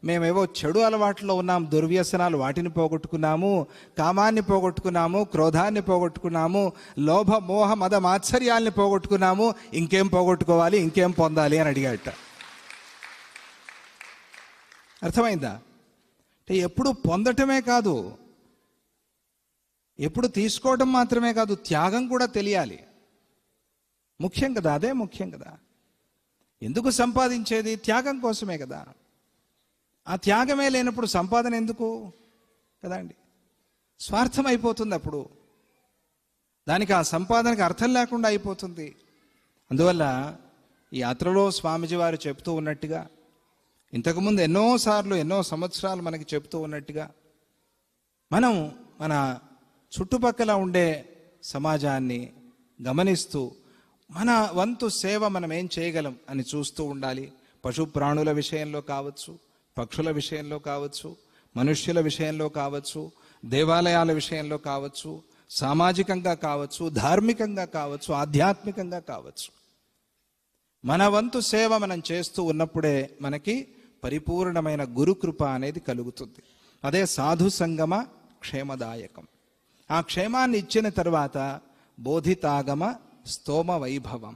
మేమేవో చెడు అలవాట్లో ఉన్నాం, దుర్వ్యసనాలు, వాటిని పోగొట్టుకున్నాము, కామాన్ని పోగొట్టుకున్నాము, క్రోధాన్ని పోగొట్టుకున్నాము, లోభ మోహ మద మాత్సర్యాల్ని పోగొట్టుకున్నాము, ఇంకేం పోగొట్టుకోవాలి, ఇంకేం పొందాలి అని అడిగాట. అర్థమైందా? అంటే ఎప్పుడు పొందటమే కాదు, ఎప్పుడు తీసుకోవడం మాత్రమే కాదు, త్యాగం కూడా తెలియాలి. ముఖ్యం కదా, అదే ముఖ్యం కదా. ఎందుకు సంపాదించేది? త్యాగం కోసమే కదా. ఆ త్యాగమే లేనప్పుడు సంపాదన ఎందుకు కదా అండి? స్వార్థం అయిపోతుంది అప్పుడు, దానికి ఆ సంపాదనకు అర్థం లేకుండా అయిపోతుంది. అందువల్ల ఈ యాత్రలో స్వామీజీ వారు చెప్తూ ఉన్నట్టుగా, ఇంతకుముందు ఎన్నోసార్లు ఎన్నో సంవత్సరాలు మనకి చెప్తూ ఉన్నట్టుగా, మనం మన చుట్టుపక్కల ఉండే సమాజాన్ని గమనిస్తూ మన వంతు సేవ మనం ఏం చేయగలం అని చూస్తూ ఉండాలి. పశు ప్రాణుల విషయంలో కావచ్చు, పక్షుల విషయంలో కావచ్చు, మనుష్యుల విషయంలో కావచ్చు, దేవాలయాల విషయంలో కావచ్చు, సామాజికంగా కావచ్చు, ధార్మికంగా కావచ్చు, ఆధ్యాత్మికంగా కావచ్చు. మన వంతు సేవ మనం చేస్తూ ఉన్నప్పుడే మనకి పరిపూర్ణమైన గురుకృప అనేది కలుగుతుంది. అదే సాధు సంగమ క్షేమదాయకం. ఆ క్షేమాన్ని ఇచ్చిన తర్వాత బోధితాగమ స్తోమ వైభవం.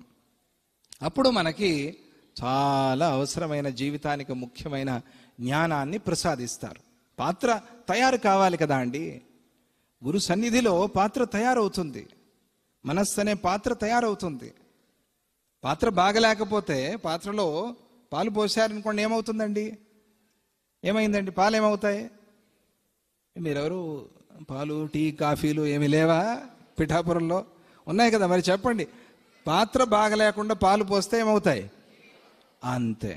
అప్పుడు మనకి చాలా అవసరమైన జీవితానికి ముఖ్యమైన జ్ఞానాన్ని ప్రసాదిస్తారు. పాత్ర తయారు కావాలి కదా అండి. గురు సన్నిధిలో పాత్ర తయారవుతుంది, మనస్సు అనే పాత్ర తయారవుతుంది. పాత్ర బాగలేకపోతే పాత్రలో పాలు పోసారనుకోండి, ఏమవుతుందండి? ఏమైందండి? పాలు ఏమవుతాయి? మీరెవరు పాలు, టీ, కాఫీలు ఏమి లేవా పిఠాపురంలో? ఉన్నాయి కదా. మరి చెప్పండి, పాత్ర బాగలేకుండా పాలు పోస్తే ఏమవుతాయి? అంతే.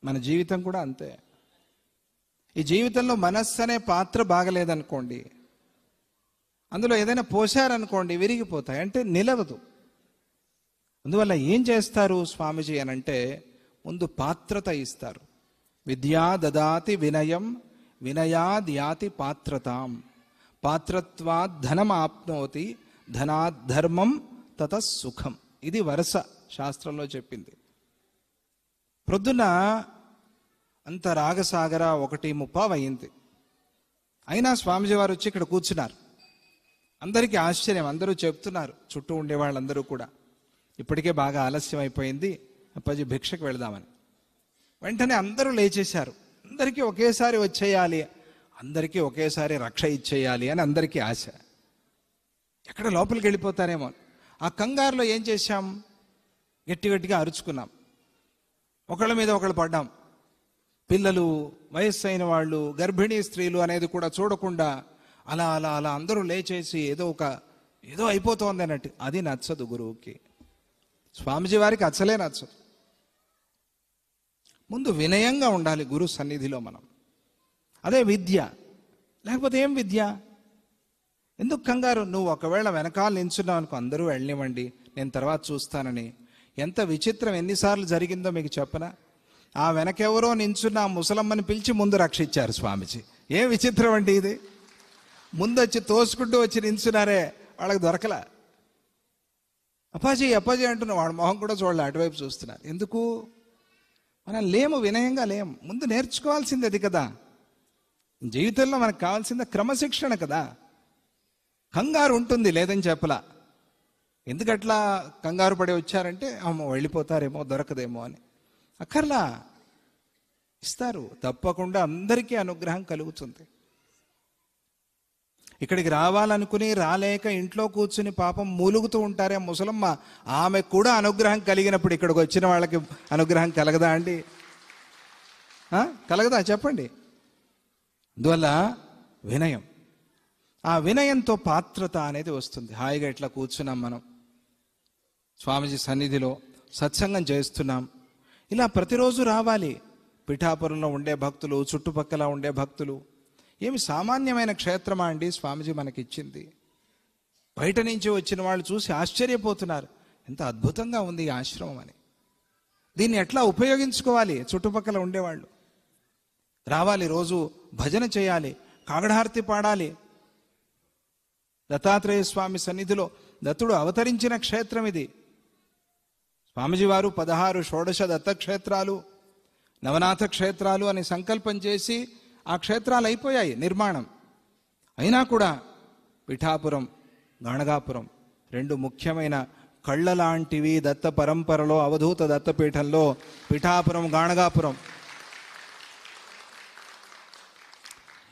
మన జీవితం కూడా అంతే. ఈ జీవితంలో మనస్సు అనే పాత్ర బాగలేదనుకోండి, అందులో ఏదైనా పోశారనుకోండి, విరిగిపోతాయి, అంటే నిలవదు. అందువల్ల ఏం చేస్తారు స్వామీజీ అని అంటే, ముందు పాత్రత ఇస్తారు. విద్యా దదాతి వినయం, వినయాద్ యాతి పాత్రతాం, పాత్రత్వాద్ ధనం ఆప్నోతి, ధనాద్ ధర్మం తత సుఖం. ఇది వరుస శాస్త్రంలో చెప్పింది. ప్రొద్దున అంత రాగసాగర 1:30 అయింది. అయినా స్వామీజీ వారు వచ్చి ఇక్కడ కూర్చున్నారు. అందరికీ ఆశ్చర్యం, అందరూ చెప్తున్నారు, చుట్టూ ఉండే వాళ్ళందరూ కూడా, ఇప్పటికే బాగా ఆలస్యం అయిపోయింది, అప్పాజీ భిక్షకు వెళదామని. వెంటనే అందరూ లేచేశారు. అందరికీ ఒకేసారి వచ్చేయాలి, అందరికీ ఒకేసారి రక్ష ఇచ్చేయాలి అని అందరికీ ఆశ. ఎక్కడ లోపలికి వెళ్ళిపోతారేమో. ఆ కంగారులో ఏం చేశాం? గట్టి గట్టిగా అరుచుకున్నాం, ఒకళ్ళ మీద ఒకళ్ళు పడ్డాం. పిల్లలు, వయస్సు అయిన వాళ్ళు, గర్భిణీ స్త్రీలు అనేది కూడా చూడకుండా అలా అలా అలా అందరూ లేచేసి ఏదో అయిపోతుంది అన్నట్టు. అది నచ్చదు గురువుకి, స్వామీజీ వారికి అసలే నచ్చదు. ముందు వినయంగా ఉండాలి గురు సన్నిధిలో మనం. అదే విద్య. లేకపోతే ఏం విద్య? ఎందుకు కంగారు? నువ్వు ఒకవేళ వెనకాల నించున్నావు అనుకో, అందరూ వెళ్ళనివ్వండి, నేను తర్వాత చూస్తానని. ఎంత విచిత్రం, ఎన్నిసార్లు జరిగిందో మీకు చెప్పనా? ఆ వెనకెవరో నించున్న ఆ ముసలమ్మని పిలిచి ముందు రక్షించారు స్వామీజీ. ఏం విచిత్రం అండి ఇది! ముందు వచ్చి తోసుకుంటూ వచ్చి నించున్నారే, వాళ్ళకి దొరకలా. అప్పాజీ అప్పాజీ అంటున్నా, వాడు మొహం కూడా చూడాలి, అటువైపు చూస్తున్నారు. ఎందుకు? మనం లేము, వినయంగా లేము. ముందు నేర్చుకోవాల్సింది అది కదా. జీవితంలో మనకు కావాల్సింది క్రమశిక్షణ కదా. కంగారు ఉంటుంది, లేదని చెప్పలా. ఎందుకట్లా కంగారు పడి వచ్చారంటే, అమ్మో వెళ్ళిపోతారేమో, దొరకదేమో అని. అక్కర్లా, ఇస్తారు తప్పకుండా, అందరికీ అనుగ్రహం కలుగుతుంది. ఇక్కడికి రావాలనుకుని రాలేక ఇంట్లో కూర్చుని పాపం మూలుగుతూ ఉంటారే ముసలమ్మ, ఆమె కూడా అనుగ్రహం కలిగినప్పుడు ఇక్కడికి వచ్చిన వాళ్ళకి అనుగ్రహం కలగదా అండి? కలగదా చెప్పండి? అందువల్ల వినయం, ఆ వినయంతో పాత్రత అనేది వస్తుంది. హాయిగా ఇట్లా కూర్చున్నాం మనం, స్వామీజీ సన్నిధిలో సత్సంగం చేస్తున్నాం. ఇలా ప్రతిరోజు రావాలి. పిఠాపురంలో ఉండే భక్తులు, చుట్టుపక్కల ఉండే భక్తులు, ఏమి సామాన్యమైన క్షేత్రమా అండి స్వామీజీ మనకిచ్చింది? బయట నుంచి వచ్చిన వాళ్ళు చూసి ఆశ్చర్యపోతున్నారు, ఎంత అద్భుతంగా ఉంది ఈ ఆశ్రమం అని. దీన్ని ఎట్లా ఉపయోగించుకోవాలి? చుట్టుపక్కల ఉండేవాళ్ళు రావాలి, రోజు భజన చేయాలి, కాగడహారతి పాడాలి. దత్తాత్రేయ స్వామి సన్నిధిలో దత్తుడు అవతరించిన క్షేత్రం ఇది. స్వామీజీ వారు 16 షోడశ దత్తక్షేత్రాలు, నవనాథ క్షేత్రాలు అని సంకల్పం చేసి ఆ క్షేత్రాలు అయిపోయాయి నిర్మాణం. అయినా కూడా పిఠాపురం, గాణగాపురం 2 ముఖ్యమైన కళ్ళ లాంటివి దత్త పరంపరలో, అవధూత దత్తపీఠంలో పిఠాపురం, గాణగాపురం.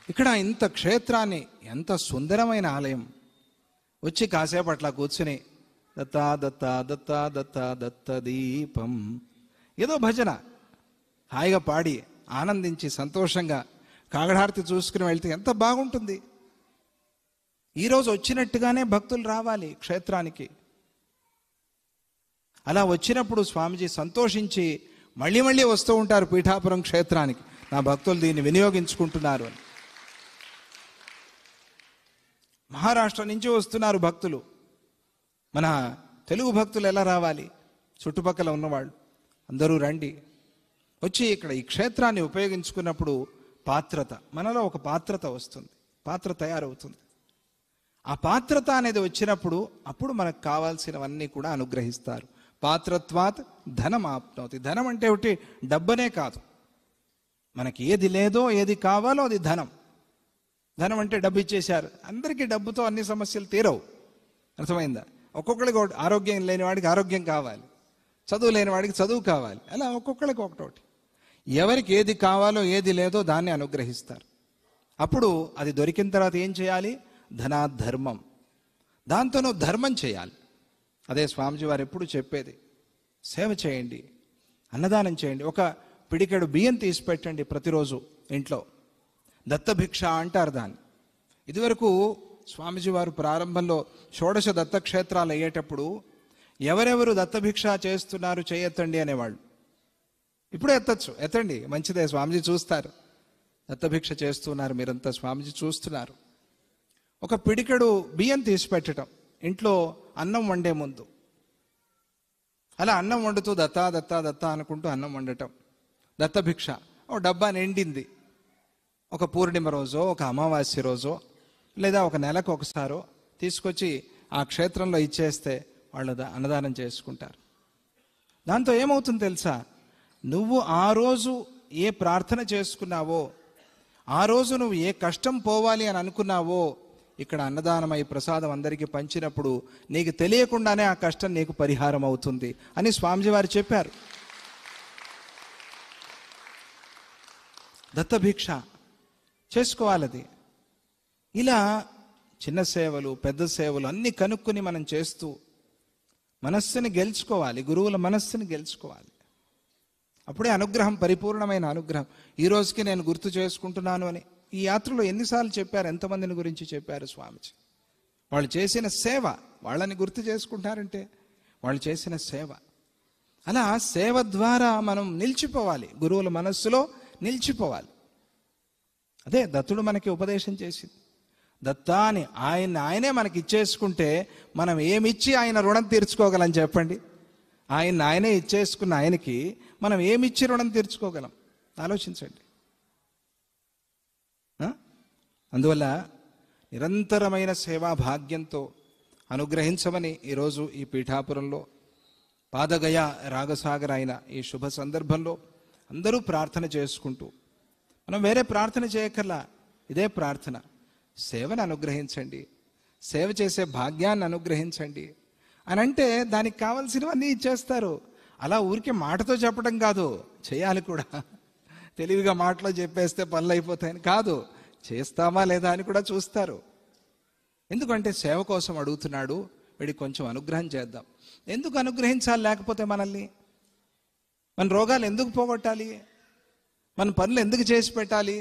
ఇక్కడ ఇంత క్షేత్రాన్ని, ఎంత సుందరమైన ఆలయం, వచ్చి కాసేపు అట్లా కూర్చుని దత్తా దత్తా దత్తా దత్తా దత్త దీపం ఏదో భజన హాయిగా పాడి ఆనందించి సంతోషంగా కాగడార్తి చూసుకుని వెళ్తే ఎంత బాగుంటుంది. ఈరోజు వచ్చినట్టుగానే భక్తులు రావాలి క్షేత్రానికి. అలా వచ్చినప్పుడు స్వామీజీ సంతోషించి మళ్ళీ మళ్ళీ వస్తూ ఉంటారు పీఠాపురం క్షేత్రానికి, నా భక్తులు దీన్ని వినియోగించుకుంటున్నారు అని. మహారాష్ట్ర నుంచి వస్తున్నారు భక్తులు. మన తెలుగు భక్తులు ఎలా రావాలి? చుట్టుపక్కల ఉన్నవాళ్ళు అందరూ రండి. వచ్చి ఇక్కడ ఈ క్షేత్రాన్ని ఉపయోగించుకున్నప్పుడు పాత్రత, మనలో ఒక పాత్రత వస్తుంది, పాత్ర తయారవుతుంది. ఆ పాత్రత అనేది వచ్చినప్పుడు అప్పుడు మనకు కావాల్సినవన్నీ కూడా అనుగ్రహిస్తారు. పాత్రత్వాత్ ధనం ఆప్నోతి. ధనం అంటే ఒకటి డబ్బనే కాదు, మనకి ఏది లేదో ఏది కావాలో అది ధనం. ధనం అంటే డబ్బు ఇచ్చేశారు, అందరికీ డబ్బుతో అన్ని సమస్యలు తీరవు. అర్థమైందా? ఒక్కొక్కరికి ఆరోగ్యం లేని వాడికి ఆరోగ్యం కావాలి, చదువు లేని వాడికి చదువు కావాలి, అలా ఒక్కొక్కరికి ఒకటోటి. ఎవరికి ఏది కావాలో ఏది లేదో దాన్ని అనుగ్రహిస్తారు. అప్పుడు అది దొరికిన తర్వాత ఏం చేయాలి? ధనాధర్మం, దాంతో నువ్వు ధర్మం చేయాలి. అదే స్వామిజీ వారు ఎప్పుడు చెప్పేది, సేవ చేయండి, అన్నదానం చేయండి. ఒక పిడికెడు బియ్యం తీసి పెట్టండి ప్రతిరోజు ఇంట్లో. దత్తభిక్ష అంటారు దాన్ని. ఇదివరకు స్వామిజీ వారు ప్రారంభంలో షోడశ దత్తక్షేత్రాలు అయ్యేటప్పుడు ఎవరెవరు దత్తభిక్ష చేస్తున్నారు చేయెత్తండి అనేవాళ్ళు. ఇప్పుడు ఎత్తచ్చు, ఎత్తండి, మంచిదే, స్వామిజీ చూస్తారు. దత్తభిక్ష చేస్తున్నారు మీరంతా, స్వామిజీ చూస్తున్నారు. ఒక పిడికెడు బియ్యం తీసి పెట్టడం ఇంట్లో అన్నం వండే ముందు. అలా అన్నం వండుతూ దత్తా దత్తా దత్తా అనుకుంటూ అన్నం వండటం. దత్తభిక్ష ఓ డబ్బా నిండింది. ఒక పూర్ణిమ రోజో, ఒక అమావాస్య రోజో, లేదా ఒక నెలకు ఒకసారో తీసుకొచ్చి ఆ క్షేత్రంలో ఇచ్చేస్తే వాళ్ళు అన్నదానం చేసుకుంటారు. దాంతో ఏమవుతుంది తెలుసా? నువ్వు ఆ రోజు ఏ ప్రార్థన చేసుకున్నావో, ఆ రోజు నువ్వు ఏ కష్టం పోవాలి అని అనుకున్నావో, ఇక్కడ అన్నదానమై ప్రసాదం అందరికీ పంచినప్పుడు నీకు తెలియకుండానే ఆ కష్టం నీకు పరిహారం అవుతుంది అని స్వామిజీ వారు చెప్పారు. దత్తభిక్ష చేసుకోవాలది. ఇలా చిన్న సేవలు, పెద్ద సేవలు అన్నీ కనుక్కొని మనం చేస్తూ మనస్సుని గెలుచుకోవాలి, గురువుల మనస్సుని గెలుచుకోవాలి. అప్పుడే అనుగ్రహం పరిపూర్ణమైన అనుగ్రహం. ఈ రోజుకి నేను గుర్తు చేసుకుంటున్నాను అని ఈ యాత్రలో ఎన్నిసార్లు చెప్పారు, ఎంతమందిని గురించి చెప్పారు స్వామిజీ. వాళ్ళు చేసిన సేవ, వాళ్ళని గుర్తు చేసుకుంటారంటే వాళ్ళు చేసిన సేవ. అలా సేవ ద్వారా మనం నిలిచిపోవాలి, గురువుల మనస్సులో నిలిచిపోవాలి. అదే దత్తుడు మనకి ఉపదేశం చేసింది. దత్తా అని ఆయనే మనకి ఇచ్చేసుకుంటే మనం ఏమిచ్చి ఆయన రుణం తీర్చుకోగలం చెప్పండి? ఆయనే ఇచ్చేసుకున్న ఆయనకి మనం ఏమిచ్చి రుణం తీర్చుకోగలం? ఆలోచించండి. అందువల్ల నిరంతరమైన సేవా భాగ్యంతో అనుగ్రహించమని ఈరోజు ఈ పీఠాపురంలో పాదగయ రాగసాగర్ అయిన ఈ శుభ సందర్భంలో అందరూ ప్రార్థన చేసుకుంటూ, మనం వేరే ప్రార్థన చేయక్కర్లా, ఇదే ప్రార్థన. సేవను అనుగ్రహించండి, సేవ చేసే భాగ్యాన్ని అనుగ్రహించండి అని అంటే దానికి కావలసినవన్నీ ఇచ్చేస్తారు. అలా ఊరికే మాటతో చెప్పడం కాదు, చేయాలి కూడా. తెలివిగా మాటలో చెప్పేస్తే పనులు అయిపోతాయని కాదు, చేస్తామా లేదా అని కూడా చూస్తారు. ఎందుకంటే సేవ కోసం అడుగుతున్నాడు, వీడికి కొంచెం అనుగ్రహం చేద్దాం. ఎందుకు అనుగ్రహించాలి లేకపోతే మనల్ని? మన రోగాలు ఎందుకు పోగొట్టాలి? మన పనులు ఎందుకు చేసి పెట్టాలి?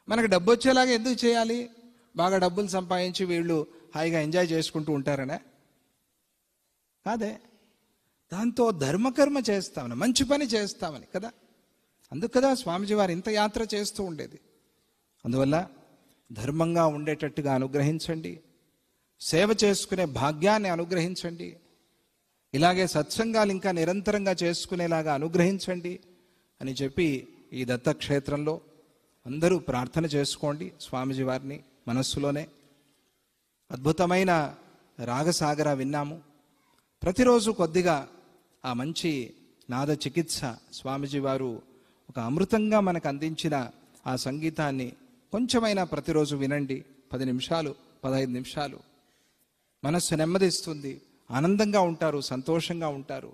మనకు డబ్బు వచ్చేలాగా ఎందుకు చేయాలి? బాగా డబ్బులు సంపాదించి వీళ్ళు హాయిగా ఎంజాయ్ చేసుకుంటూ ఉంటారనే కాదే. దాంతో ధర్మకర్మ చేస్తామని, మంచి పని చేస్తామని కదా. అందుకు కదా స్వామిజీ వారు ఇంత యాత్ర చేస్తూ ఉండేది. అందువల్ల ధర్మంగా ఉండేటట్టుగా అనుగ్రహించండి, సేవ చేసుకునే భాగ్యాన్ని అనుగ్రహించండి, ఇలాగే సత్సంగాలు ఇంకా నిరంతరంగా చేసుకునేలాగా అనుగ్రహించండి అని చెప్పి ఈ దత్తక్షేత్రంలో అందరూ ప్రార్థన చేసుకోండి. స్వామిజీ వారిని మనస్సులోనే అద్భుతమైన రాగసాగర విన్నాము. ప్రతిరోజు కొద్దిగా ఆ మంచి నాద చికిత్స స్వామిజీ వారు ఒక అమృతంగా మనకు అందించిన ఆ సంగీతాన్ని కొంచెమైనా ప్రతిరోజు వినండి. 10 నిమిషాలు 15 నిమిషాలు మనస్సు నెమ్మదిస్తుంది, ఆనందంగా ఉంటారు, సంతోషంగా ఉంటారు.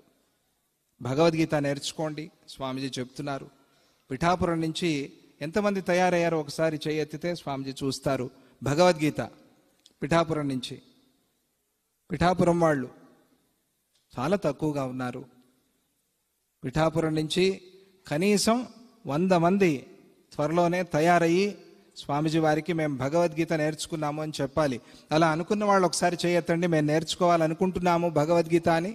భగవద్గీత నేర్చుకోండి, స్వామిజీ చెప్తున్నారు. పిఠాపురం నుంచి ఎంతమంది తయారయ్యారో ఒకసారి చేయెత్తితే స్వామిజీ చూస్తారు. భగవద్గీత పిఠాపురం నుంచి, పిఠాపురం వాళ్ళు చాలా తక్కువగా ఉన్నారు. పిఠాపురం నుంచి కనీసం 100 మంది త్వరలోనే తయారయ్యి స్వామిజీ వారికి మేము భగవద్గీత నేర్చుకున్నాము అని చెప్పాలి. అలా అనుకున్న వాళ్ళు ఒకసారి చేయొత్తండి, మేము నేర్చుకోవాలనుకుంటున్నాము భగవద్గీత అని.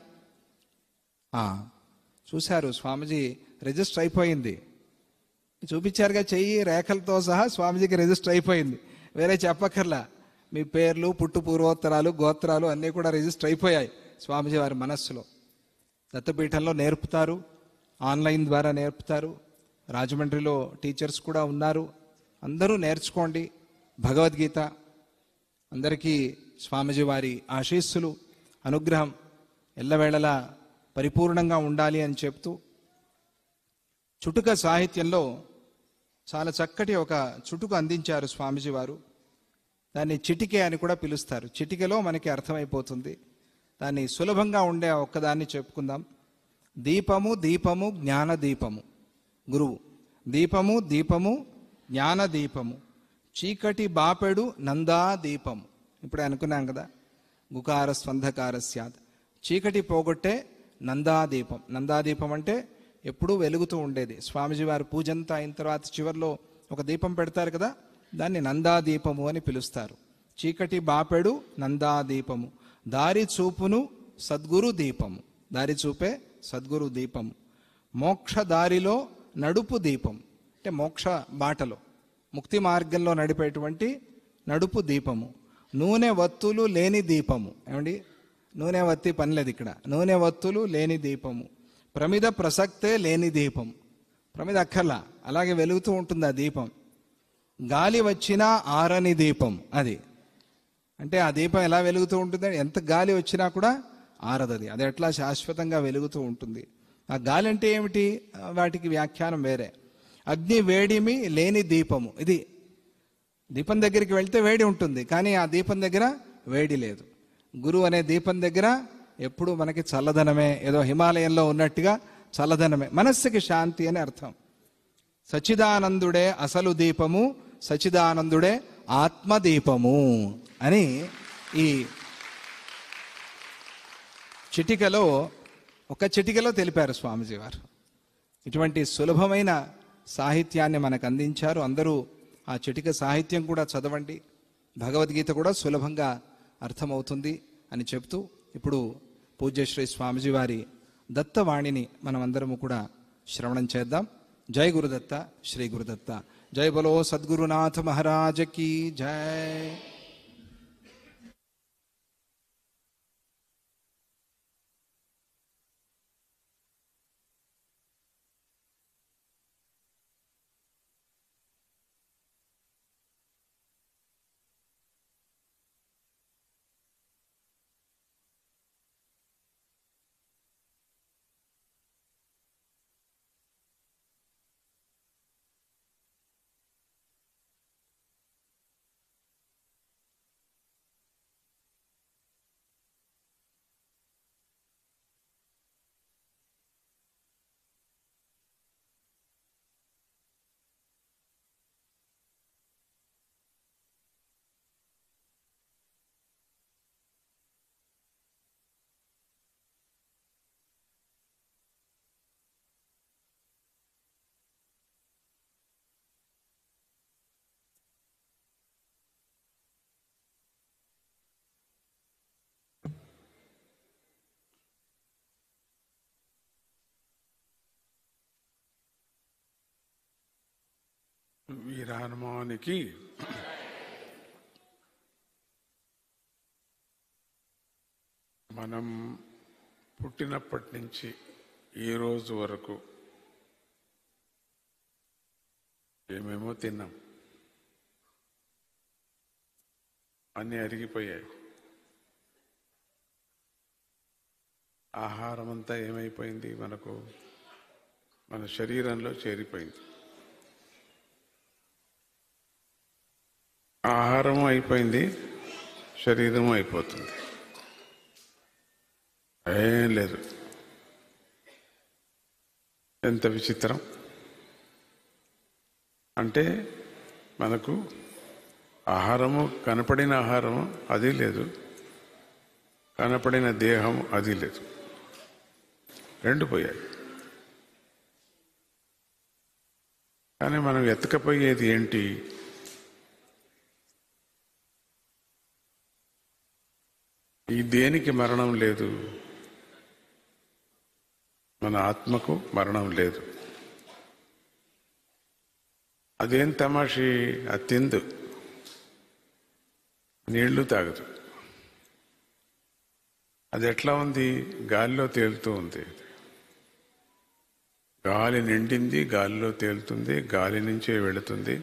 చూశారు, స్వామిజీ రిజిస్టర్ అయిపోయింది. చూపించారుగా, చెయ్యి రేఖలతో సహా స్వామిజీకి రిజిస్టర్ అయిపోయింది. వేరే చెప్పక్కర్లా, మీ పేర్లు, పుట్టు పూర్వోత్తరాలు, గోత్రాలు అన్నీ కూడా రిజిస్టర్ అయిపోయాయి స్వామిజీ వారి మనస్సులో. దత్తపీఠంలో నేర్పుతారు, ఆన్లైన్ ద్వారా నేర్పుతారు, రాజమండ్రిలో టీచర్స్ కూడా ఉన్నారు. అందరూ నేర్చుకోండి భగవద్గీత. అందరికీ స్వామిజీ వారి ఆశీస్సులు, అనుగ్రహం ఎల్లవేళలా పరిపూర్ణంగా ఉండాలి అని చెప్తూ, చుటుక సాహిత్యంలో చాలా చక్కటి ఒక చుటుక అందించారు స్వామిజీ వారు. దాన్ని చిటికె అని కూడా పిలుస్తారు. చిటికెలో మనకి అర్థమైపోతుంది. దాన్ని సులభంగా ఉండే ఒక్కదాన్ని చెప్పుకుందాం. దీపము దీపము జ్ఞాన దీపము. గురువు దీపము దీపము జ్ఞాన దీపము, చీకటి బాపెడు నందా దీపము. ఇప్పుడే అనుకున్నాం కదా, గుకార స్వంధకార స్యాత్, చీకటి పోగొట్టే నందాదీపం. నందాదీపం అంటే ఎప్పుడూ వెలుగుతూ ఉండేది. స్వామిజీ వారి పూజంతా అయిన తర్వాత చివరిలో ఒక దీపం పెడతారు కదా, దాన్ని నందాదీపము అని పిలుస్తారు. చీకటి బాపెడు నందాదీపము, దారి చూపును సద్గురు దీపము. దారి చూపే సద్గురు దీపము. మోక్ష దారిలో నడుపు దీపం, అంటే మోక్ష బాటలో ముక్తి మార్గంలో నడిపేటువంటి నడుపు దీపము. నూనె వత్తులు లేని దీపము. ఏమండి, నూనె వత్తి పనిలేదు ఇక్కడ. నూనె వత్తులు లేని దీపము. ప్రమిద ప్రసక్తే లేని దీపం. ప్రమిద అక్కర్లా, అలాగే వెలుగుతూ ఉంటుంది ఆ దీపం. గాలి వచ్చినా ఆరని దీపం. అది అంటే ఆ దీపం ఎలా వెలుగుతూ ఉంటుంది, ఎంత గాలి వచ్చినా కూడా ఆరదది. అది ఎట్లా శాశ్వతంగా వెలుగుతూ ఉంటుంది. ఆ గాలి అంటే ఏమిటి, వాటికి వ్యాఖ్యానం వేరే. అగ్ని వేడిమి లేని దీపము. ఇది దీపం దగ్గరికి వెళ్తే వేడి ఉంటుంది, కానీ ఆ దీపం దగ్గర వేడి లేదు. గురువు అనే దీపం దగ్గర ఎప్పుడు మనకి చల్లదనమే, ఏదో హిమాలయంలో ఉన్నట్టుగా చల్లదనమే, మనస్సుకి శాంతి అని అర్థం. సచిదానందుడే అసలు దీపము, సచిదానందుడే ఆత్మదీపము అని ఈ చిటికలో, ఒక చిటికలో తెలిపారు స్వామిజీ వారు. ఇటువంటి సులభమైన సాహిత్యాన్ని మనకు అందించారు. అందరూ ఆ చిటిక సాహిత్యం కూడా చదవండి, భగవద్గీత కూడా సులభంగా అర్థమవుతుంది అని చెప్తూ, ఇప్పుడు పూజ్యశ్రీ స్వామిజీ వారి దత్తవాణిని మనం అందరము కూడా శ్రవణం చేద్దాం. జై గురుదత్త, శ్రీ గురుదత్త. జై బలో సద్గురునాథ మహారాజ్ కీ జై. వీరహనుమానికి మనం పుట్టినప్పటి నుంచి ఈ రోజు వరకు ఏమేమో తిన్నాం, అన్నీ అరిగిపోయాయి. ఆహారం అంతా ఏమైపోయింది, మన శరీరంలో చేరిపోయింది. ఆహారం అయిపోయింది, శరీరం అయిపోతుంది, ఏం లేదు. ఎంత విచిత్రం. అంటే మనకు ఆహారము, కనపడిన ఆహారము అది లేదు, కనపడిన దేహం అది లేదు, రెండు పోయాయి. కానీ మనం ఎత్తకపోయేది ఏంటి? ఈ దేనికి మరణం లేదు? మన ఆత్మకు మరణం లేదు. అదేం తమాషి, అది తిందు, నీళ్లు తాగదు. అది ఎట్లా ఉంది? గాలిలో తేలుతూ ఉంది. గాలి నిండింది, గాలిలో తేలుతుంది, గాలి నుంచే వెళుతుంది,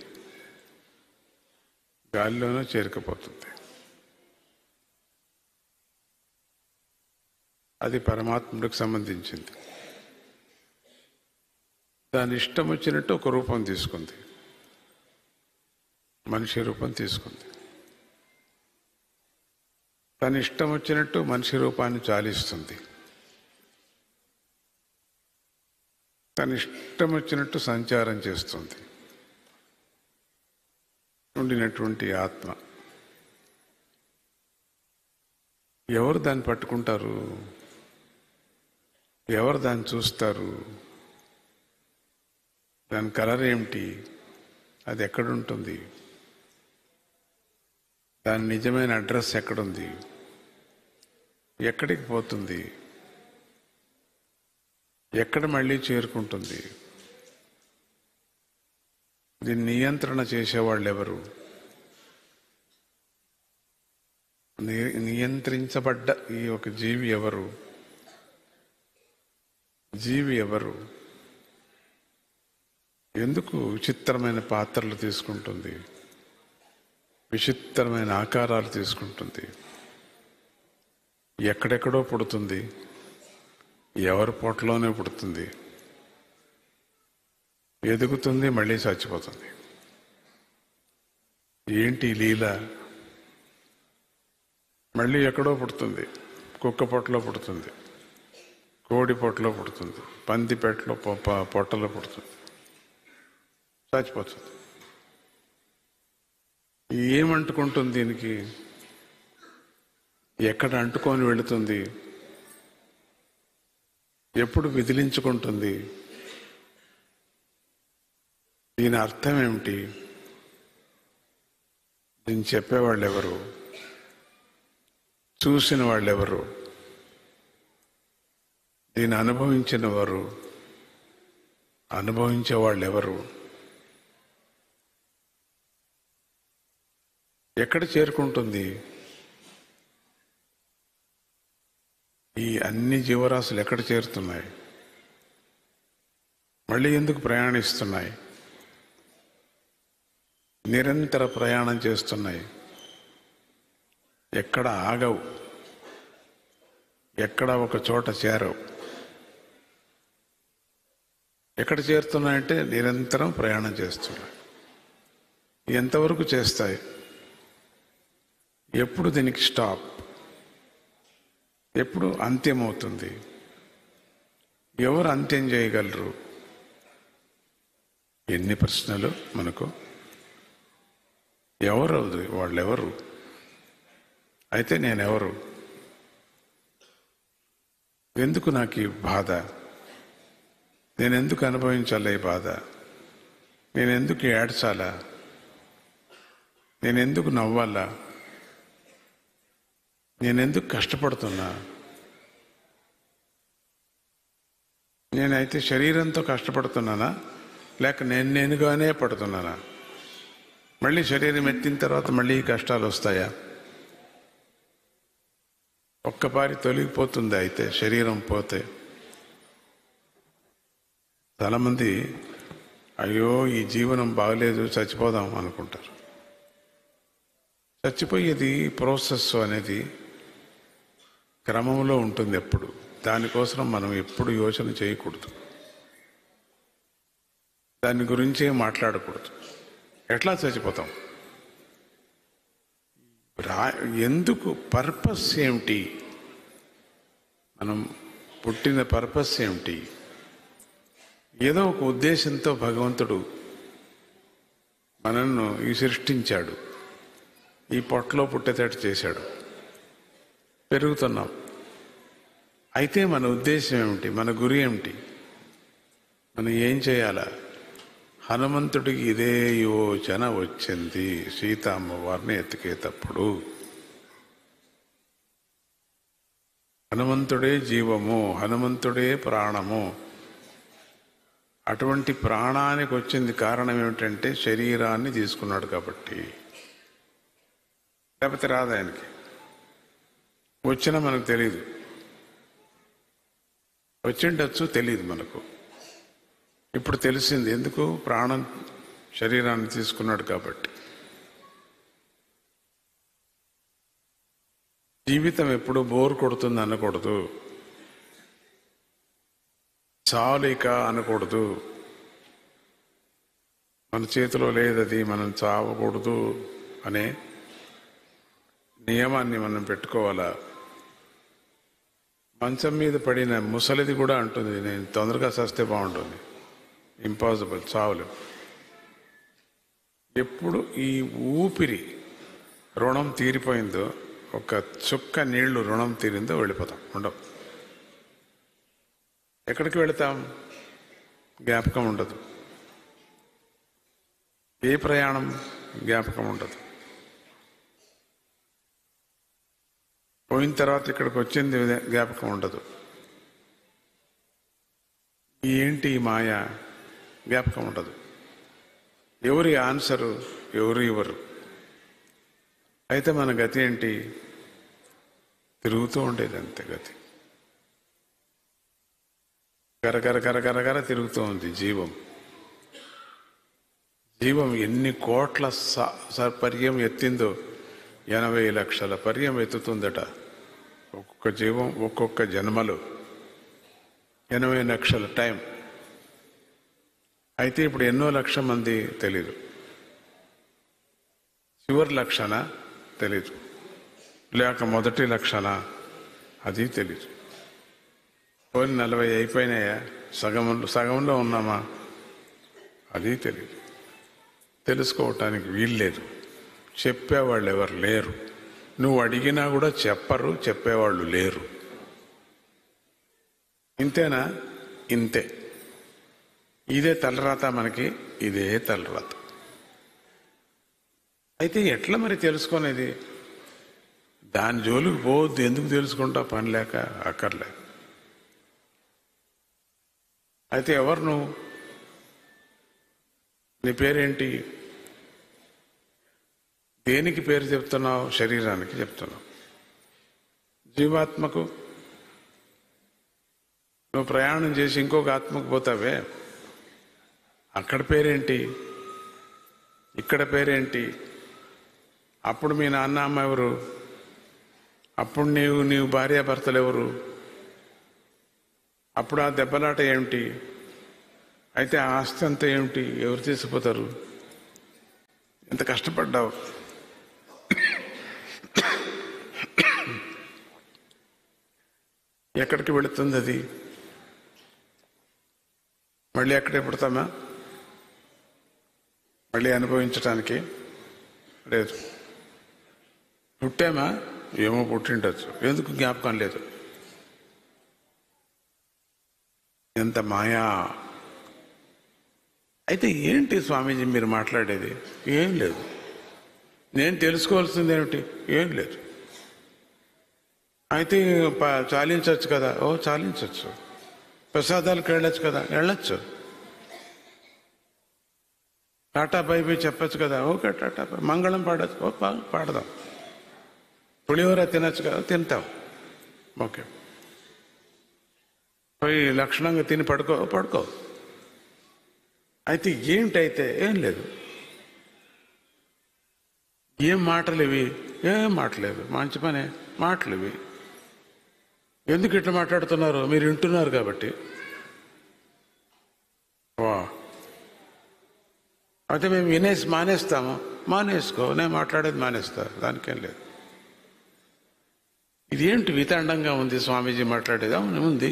గాలిలోనూ చేరుకుపోతుంది. అది పరమాత్ముడికి సంబంధించింది. దాని ఇష్టం వచ్చినట్టు ఒక రూపం తీసుకుంది, మనిషి రూపం తీసుకుంది. తన ఇష్టం వచ్చినట్టు మనిషి రూపాన్ని చాలిస్తుంది, తన ఇష్టం వచ్చినట్టు సంచారం చేస్తుంది. ఉండినటువంటి ఆత్మ ఎవరు దాన్ని పట్టుకుంటారు? ఎవరు దాన్ని చూస్తారు? దాని కలర్ ఏమిటి? అది ఎక్కడుంటుంది? దాని నిజమైన అడ్రస్ ఎక్కడుంది? ఎక్కడికి పోతుంది? ఎక్కడ మళ్ళీ చేరుకుంటుంది? దీన్ని నియంత్రణ చేసేవాళ్ళు ఎవరు? నియంత్రించబడ్డ ఈ ఒక జీవి ఎవరు? జీవి ఎవరు? ఎందుకు విచిత్రమైన పాత్రలు తీసుకుంటుంది, విచిత్రమైన ఆకారాలు తీసుకుంటుంది, ఎక్కడెక్కడో పుడుతుంది, ఎవరి పొట్టలోనే పుడుతుంది, ఎదుగుతుంది, మళ్ళీ చచ్చిపోతుంది. ఏంటి లీల? మళ్ళీ ఎక్కడో పుడుతుంది, కుక్క పొట్టలో పుడుతుంది, కోడి పొట్టలో పుడుతుంది, పంది పెట్టలో పొట్టలో పుడుతుంది, చచ్చిపోతుంది. ఏమంటుకుంటుంది దీనికి? ఎక్కడ అంటుకొని వెళుతుంది? ఎప్పుడు విదిలించుకుంటుంది? దీని అర్థం ఏమిటి? దీన్ని చెప్పేవాళ్ళు ఎవరు? చూసిన వాళ్ళు ఎవరు? దీన్ని అనుభవించిన వారు, అనుభవించే వాళ్ళు ఎవరు? ఎక్కడ చేరుకుంటుంది? ఈ అన్ని జీవరాశులు ఎక్కడ చేరుతున్నాయి? మళ్ళీ ఎందుకు ప్రయాణిస్తున్నాయి? నిరంతర ప్రయాణం చేస్తున్నాయి, ఎక్కడ ఆగవు, ఎక్కడ ఒక చోట చేరవు. ఎక్కడ చేరుతున్నాయంటే నిరంతరం ప్రయాణం చేస్తున్నాయి. ఎంతవరకు చేస్తాయి? ఎప్పుడు దీనికి స్టాప్? ఎప్పుడు అంత్యమవుతుంది? ఎవరు అంత్యం చేయగలరు? ఎన్ని ప్రశ్నలు మనకు! ఎవరు వాళ్ళెవరు? అయితే నేనెవరు? ఎందుకు నాకు ఈ బాధ? నేనెందుకు అనుభవించాలా ఈ బాధ? నేనెందుకు ఏడ్చాలా? నేనెందుకు నవ్వాలా? నేనెందుకు కష్టపడుతున్నా? నేనైతే శరీరంతో కష్టపడుతున్నానా, లేక నేనుగానే పడుతున్నానా? మళ్ళీ శరీరం ఎత్తిన తర్వాత మళ్ళీ కష్టాలు వస్తాయా? ఒక్కపారి తొలగిపోతుంది. అయితే శరీరం పోతే చాలామంది అయ్యో ఈ జీవనం బాగలేదు, చచ్చిపోదాం అనుకుంటారు. చచ్చిపోయేది ప్రాసెస్ అనేది క్రమంలో ఉంటుంది ఎప్పుడు. దానికోసం మనం ఎప్పుడు యోచన చేయకూడదు, దాని గురించే మాట్లాడకూడదు. ఎట్లా చచ్చిపోతాం? ఎందుకు? పర్పస్ ఏమిటి? మనం పుట్టిన పర్పస్ ఏమిటి? ఏదో ఒక ఉద్దేశంతో భగవంతుడు మనల్ని ఈ సృష్టించాడు, ఈ పొట్టలో పుట్టేటట్టు చేశాడు, పెరుగుతున్నాం. అయితే మన ఉద్దేశం ఏమిటి, మన గురి ఏమిటి, మనం ఏం చేయాలా? హనుమంతుడికి ఇదే యోచన వచ్చింది సీతమ్మ వారిని ఎత్తికేటప్పుడు. హనుమంతుడే జీవము, హనుమంతుడే ప్రాణము. అటువంటి ప్రాణానికి వచ్చింది కారణం ఏమిటంటే శరీరాన్ని తీసుకున్నాడు కాబట్టి. లేకపోతే రాదు ఆయనకి. వచ్చినా మనకు తెలీదు, వచ్చిండొచ్చు, తెలీదు మనకు. ఇప్పుడు తెలిసింది, ఎందుకు? ప్రాణం శరీరాన్ని తీసుకున్నాడు కాబట్టి. జీవితం ఎప్పుడు బోర్ కొడుతుంది అనకూడదు, చాలిక అనకూడదు. మన చేతిలో లేదది, మనం చావకూడదు అనే నియమాన్ని మనం పెట్టుకోవాలా. మంచం మీద పడిన ముసలిది కూడా అంటుంది, నేను తొందరగా చస్తే బాగుంటుంది. ఇంపాసిబుల్, చావలేం. ఎప్పుడు ఈ ఊపిరి రుణం తీరిపోయిందో, ఒక చుక్క నీళ్లు రుణం తీరిందో వెళ్ళిపోతాం, ఉండవు. ఎక్కడికి వెళతాం? జ్ఞాపకం ఉండదు. ఏ ప్రయాణం? జ్ఞాపకం ఉండదు. పోయిన తర్వాత ఇక్కడికి వచ్చింది జ్ఞాపకం ఉండదు. ఏంటి మాయ? జ్ఞాపకం ఉండదు. ఎవరి ఆన్సరు? ఎవరు ఇవ్వరు. అయితే మన గతి ఏంటి? తిరుగుతూ ఉండేది అంతే గతి. గరగర గరగరగర తిరుగుతూ ఉంది జీవం. జీవం ఎన్ని కోట్ల పర్యం ఎత్తిందో, 80 లక్షల పర్యం ఎత్తుతుందట ఒక్కొక్క జీవం, ఒక్కొక్క జన్మలు. 80 లక్షల టైం. అయితే ఇప్పుడు ఎన్నో లక్షల మంది తెలీదు. చివరి లక్షణ తెలీదు, లేక మొదటి లక్షణ అది తెలీదు. పోనీ 40 అయిపోయినాయా? సగంలో ఉన్నామా? అది తెలీదు. తెలుసుకోవటానికి వీల్లేదు. చెప్పేవాళ్ళు ఎవరు లేరు. నువ్వు అడిగినా కూడా చెప్పరు, చెప్పేవాళ్ళు లేరు. ఇంతేనా? ఇంతే. ఇదే తలరాత మనకి, ఇదే తలరాత. అయితే ఎట్లా మరి తెలుసుకునేది? దాని జోలికి పోవద్దు. ఎందుకు తెలుసుకుంటా? పని లేక, అక్కర్లేక. అయితే ఎవరు నువ్వు? నీ పేరేంటి? దేనికి పేరు చెప్తున్నావు? శరీరానికి చెప్తున్నావు. జీవాత్మకు నువ్వు ప్రయాణం చేసి ఇంకొక ఆత్మకు పోతావే, అక్కడ పేరేంటి? ఇక్కడ పేరేంటి? అప్పుడు మీ నాన్న అమ్మ ఎవరు? అప్పుడు నీవు భార్యాభర్తలు ఎవరు? అప్పుడు ఆ దెబ్బలాట ఏమిటి? అయితే ఆ ఆస్తి అంతా ఏమిటి? ఎవరు తీసుకుపోతారు? ఎంత కష్టపడ్డావు? ఎక్కడికి వెళుతుంది అది? మళ్ళీ ఎక్కడే పుడతామా? మళ్ళీ అనుభవించటానికి లేదు. పుట్టామా? ఏమో పుట్టిండొచ్చు. ఎందుకు జ్ఞాపకం లేదు? ఎంత మాయా! అయితే ఏంటి స్వామీజీ మీరు మాట్లాడేది? ఏం లేదు. నేను తెలుసుకోవాల్సింది ఏమిటి? ఏం లేదు. అయితే చాలించవచ్చు కదా? ఓ చాలించవచ్చు. ప్రసాదాలకు వెళ్ళొచ్చు కదా? వెళ్ళొచ్చు. టాటా బై బై చెప్పచ్చు కదా? Okay tata bye. మంగళం పాడచ్చు. ఓ పాడదాం. పులిహోర తినచ్చు కదా? తింటాం. ఓకే. పోయి లక్షణంగా తిని పడుకో. అయితే ఏమిటైతే? ఏం లేదు. ఏం మాటలు ఇవి? ఏం మాటలేదు. మంచి పనే మాటలు ఇవి. ఎందుకు ఇట్లా మాట్లాడుతున్నారు? మీరు వింటున్నారు కాబట్టి. వా, అయితే మేము మానేస్తాము. మానేసుకో. నేను మాట్లాడేది మానేస్తా. దానికేం లేదు. ఇదేంటి వితండంగా ఉంది స్వామీజీ మాట్లాడేది? అవును ఉంది.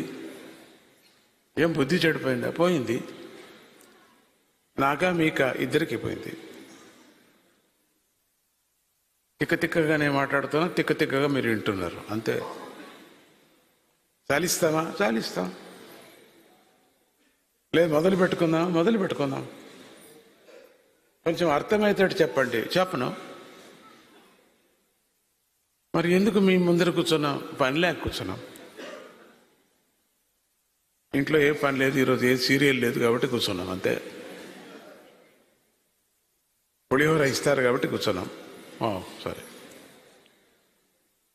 ఏం బుద్ధి చెడిపోయిందా? పోయింది. నాకా మీకా ఇద్దరికి పోయింది. తిక్కగానే మాట్లాడుతున్నా, తిక్కగా మీరు వింటున్నారు అంతే. చాలిస్తామా? చాలిస్తాం. లేదు మొదలు పెట్టుకుందాం. కొంచెం అర్థమయ్యేటట్టు చెప్పండి. చెప్పను. మరి ఎందుకు మీ ముందర కూర్చున్నాం? పని లేక కూర్చున్నాం. ఇంట్లో ఏ పని లేదు, ఈరోజు ఏ సీరియల్ లేదు కాబట్టి కూర్చున్నాం అంతే. పులిహోర ఇస్తారు కాబట్టి కూర్చున్నాం. సరే,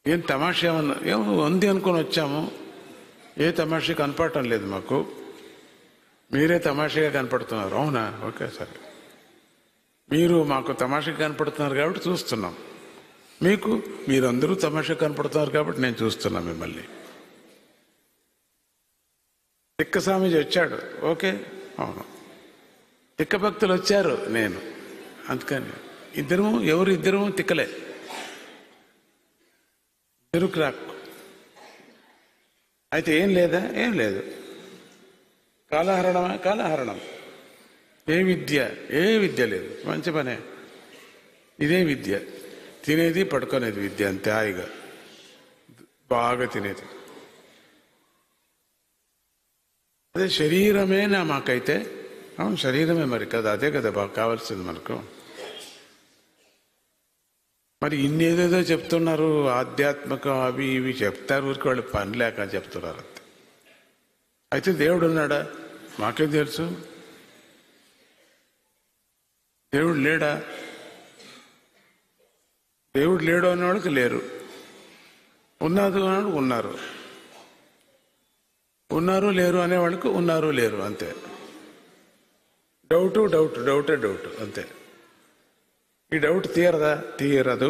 ఏం తమాషా ఏమో ఉంది అనుకొని వచ్చాము. ఏ తమాషా కనపడటం లేదు మాకు. మీరే తమాషాగా కనపడుతున్నారు. అవునా? ఓకే, సరే. మీరు మాకు తమాషగా కనపడుతున్నారు కాబట్టి చూస్తున్నాం. మీరందరూ తమాషా కనపడుతున్నారు కాబట్టి నేను చూస్తున్నా మిమ్మల్ని. తిక్క స్వామీజీ వచ్చాడు, ఓకే, అవును. తిక్క భక్తులు వచ్చారు, నేను. అందుకని ఇద్దరము తిక్కలే. ఇద్దరు క్రాక్. అయితే ఏం లేదా? ఏం లేదు. కాలహరణమా? కాలహరణం. ఏ విద్య లేదు. మంచి పనే. ఇదే విద్య. తినేది పడుకునేది విద్య అంతే. హాయిగా బాగా తినేది. అదే శరీరమే మాకైతే. అవును, శరీరమే మరి కదా. అదే కదా బాగా కావాల్సింది మనకు. మరి ఇన్నేదేదో చెప్తున్నారు, ఆధ్యాత్మికం అవి ఇవి చెప్తారు. ఊరికి వాళ్ళు పని లేక చెప్తున్నారు అంతే. అయితే దేవుడు ఉన్నాడా? మాకేం తెలుసు. దేవుడు లేడా? దేవుడు లేడు అన్నవాళ్ళకి లేరు, ఉన్నది అన్నాడు ఉన్నారు, ఉన్నారు లేరు అనేవాళ్ళకి ఉన్నారు లేరు అంతే. డౌట్ అంతే. ఈ డౌట్ తీరదు.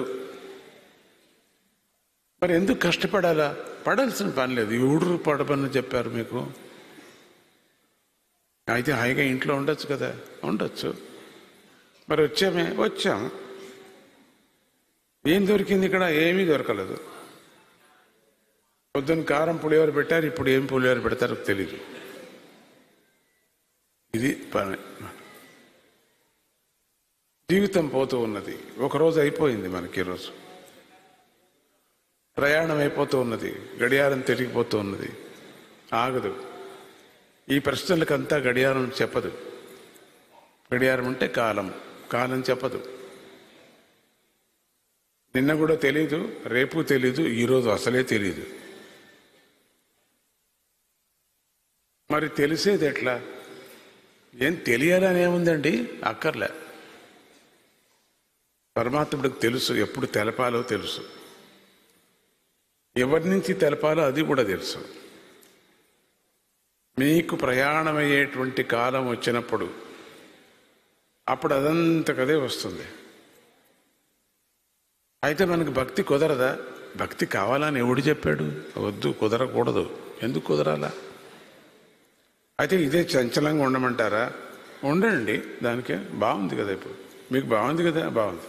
మరి ఎందుకు కష్టపడాలా? పడాల్సిన పని లేదు. ఎవడు పడపని చెప్పారు మీకు? అయితే హాయిగా ఇంట్లో ఉండొచ్చు కదా. ఉండొచ్చు. మరి వచ్చాం. ఏం దొరికింది ఇక్కడ? ఏమీ దొరకలేదు. పొద్దున్న కారం పులిహోర పెట్టారు, ఇప్పుడు ఏం పులిహోర పెడతారో తెలీదు. ఇది పని. జీవితం పోతూ ఉన్నది. ఒకరోజు అయిపోయింది మనకి. ఈరోజు ప్రయాణం అయిపోతూ ఉన్నది. గడియారం తిరిగిపోతూ ఉన్నది. ఆగదు. ఈ ప్రశ్నలకంతా గడియారం చెప్పదు. గడియారం అంటే కాలం చెప్పదు. నిన్న కూడా తెలీదు, రేపు తెలీదు, ఈరోజు అసలే తెలీదు. మరి తెలిసేది ఎట్లా? ఏం తెలియాలని ఏముందండి? అక్కర్లే. పరమాత్ముడికి తెలుసు ఎప్పుడు తెలపాలో తెలుసు, ఎవరి నుంచి తెలపాలో అది కూడా తెలుసు. మీకు ప్రయాణమయ్యేటువంటి కాలం వచ్చినప్పుడు అప్పుడు అదంతకదే వస్తుంది. అయితే మనకు భక్తి కుదరదా? భక్తి కావాలని ఎవడు చెప్పాడు? వద్దు, కుదరకూడదు. ఎందుకు కుదరాలా? అయితే ఇదే చంచలంగా ఉండమంటారా? ఉండండి. దానికే బాగుంది కదా. ఇప్పుడు మీకు బాగుంది కదా. బాగుంది.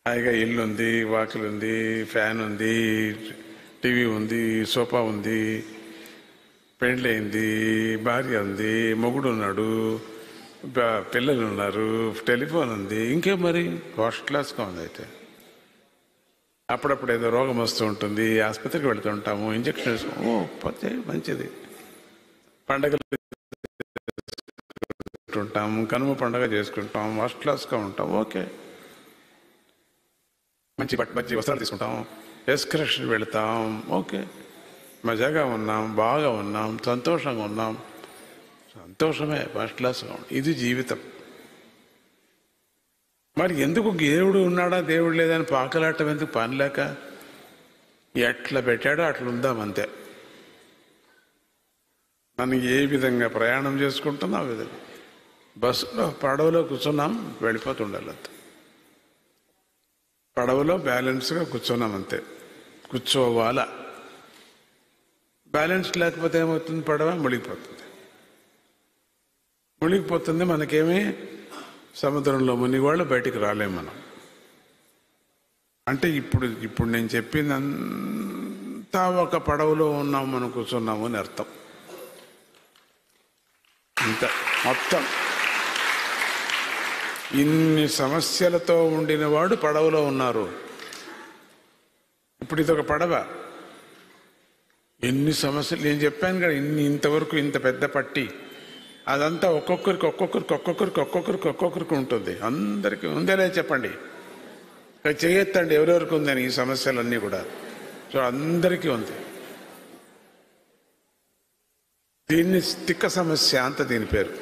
హాయిగా ఇల్లు ఉంది, వాకిలు ఉంది, ఫ్యాన్ ఉంది, టీవీ ఉంది, సోఫా ఉంది, పెళ్ళయింది, భార్య ఉంది, మొగుడు ఉన్నాడు, పిల్లలు ఉన్నారు, టెలిఫోన్ ఉంది. ఇంకేం మరి? ఫస్ట్ క్లాస్గా ఉంది. అయితే అప్పుడప్పుడు ఏదో రోగం వస్తూ ఉంటుంది, ఆసుపత్రికి వెళుతుంటాము, ఇంజక్షన్ వేసుకుంటాము. మంచిది. పండగలు ఉంటాం, కనుమ పండగ చేసుకుంటాం, ఫస్ట్ క్లాస్గా ఉంటాం. ఓకే. మంచి వస్త్రాలు తీసుకుంటాం, ఎక్స్కర్షన్ వెళతాం. ఓకే. మజాగా ఉన్నాం, బాగా ఉన్నాం, సంతోషంగా ఉన్నాం. సంతోషమే ఫస్ట్ క్లాస్గా. ఇది జీవితం. మరి ఎందుకు దేవుడు ఉన్నాడా దేవుడు లేదని పాకలాటం ఎందుకు? పని లేక ఎట్లా పెట్టాడో అట్లా ఉందాం అంతే. మనం ఏ విధంగా ప్రయాణం చేసుకుంటున్నాం ఆ విధంగా. బస్సులో పడవలో కూర్చున్నాం, వెళ్ళిపోతుండాలి అంతే. పడవలో బ్యాలెన్స్గా కూర్చున్నాం అంతే. కూర్చోవాలా. బ్యాలెన్స్ లేకపోతే ఏమవుతుంది? పడవ మునిగిపోతుంది. మనకేమీ సముద్రంలో మునిగివాళ్ళు బయటికి రాలేం మనం. అంటే ఇప్పుడు నేను చెప్పిందంతా ఒక పడవలో ఉన్నాం, మనం కూర్చున్నాము అని అర్థం. ఇంత మొత్తం ఇన్ని సమస్యలతో ఉండినవాడు పడవలో ఉన్నారు. ఇప్పుడు ఇదొక పడవ. ఎన్ని సమస్యలు నేను చెప్పాను కదా, ఇంతవరకు ఇంత పెద్ద పట్టి, అదంతా ఒక్కొక్కరికి ఉంటుంది. అందరికీ ఉందేలే చెప్పండి, చేయొత్తండి ఎవరెవరికి ఉందని ఈ సమస్యలన్నీ కూడా. సో అందరికీ ఉంది. దీన్ని తిక్క సమస్య అంత దీని పేరు.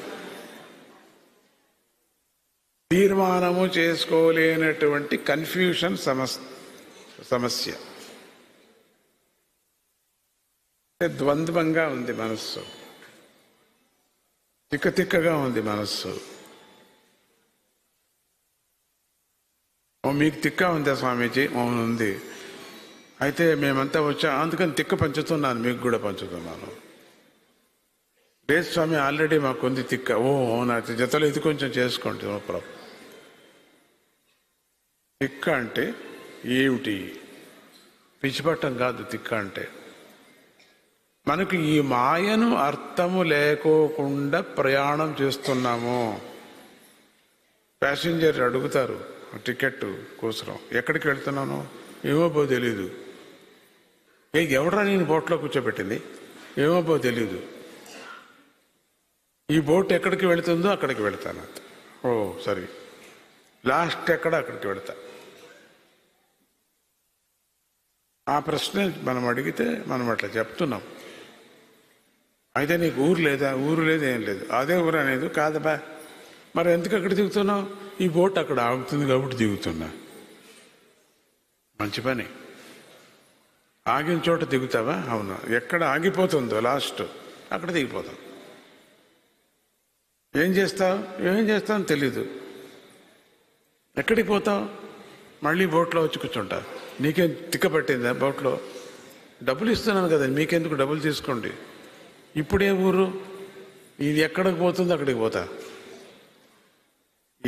తీర్మానము చేసుకోలేనటువంటి కన్ఫ్యూషన్ సమస్య. ద్వంద్వంగా ఉంది మనస్సు, తిక్కగా ఉంది మనస్సు. మీకు తిక్క ఉందా స్వామీజీ? అవును ఉంది. అయితే మేమంతా వచ్చా, అందుకని తిక్క పంచుతున్నాను, మీకు కూడా పంచుతున్నాను. లేదు స్వామి, ఆల్రెడీ మాకుంది తిక్క. నా జతలో ఇది కొంచెం చేసుకోండి. ప్రాబ్లం. తిక్క అంటే ఏమిటి? పిచ్చిపట్టం కాదు తిక్క అంటే. మనకు ఈ మాయను అర్థము లేకోకుండా ప్రయాణం చేస్తున్నాము. ప్యాసింజర్ అడుగుతారు టికెట్ కోసం, ఎక్కడికి వెళ్తున్నాను? ఏమో తెలీదు. ఎవడరా నేను బోట్లో కూర్చోబెట్టింది? ఏమో తెలీదు. ఈ బోట్ ఎక్కడికి వెళుతుందో అక్కడికి వెళతాను. సరే, లాస్ట్ ఎక్కడ? అక్కడికి వెళతా. ఆ ప్రశ్న మనం అడిగితే మనం అట్లా చెప్తున్నాం. అయితే నీకు ఊరు లేదా? ఊరు లేదు, ఏం లేదు. అదే ఊరు అనేది కాదబా. మరి ఎందుకు అక్కడ దిగుతున్నావు? ఈ బోట్ అక్కడ ఆగుతుంది కాబట్టి దిగుతున్నా. మంచి పని. ఆగిన చోట దిగుతావా? అవునా. ఎక్కడ ఆగిపోతుందో లాస్ట్ అక్కడ దిగిపోతాం. ఏం చేస్తావు తెలీదు. ఎక్కడికి పోతావు? మళ్ళీ బోట్లో వచ్చి కూర్చుంటా. నీకేం తిక్క పట్టిందా? బోట్లో డబ్బులు ఇస్తున్నాను కదా, మీకెందుకు? డబ్బులు తీసుకోండి. ఇప్పుడే ఊరు, ఇది ఎక్కడికి పోతుందో అక్కడికి పోతా.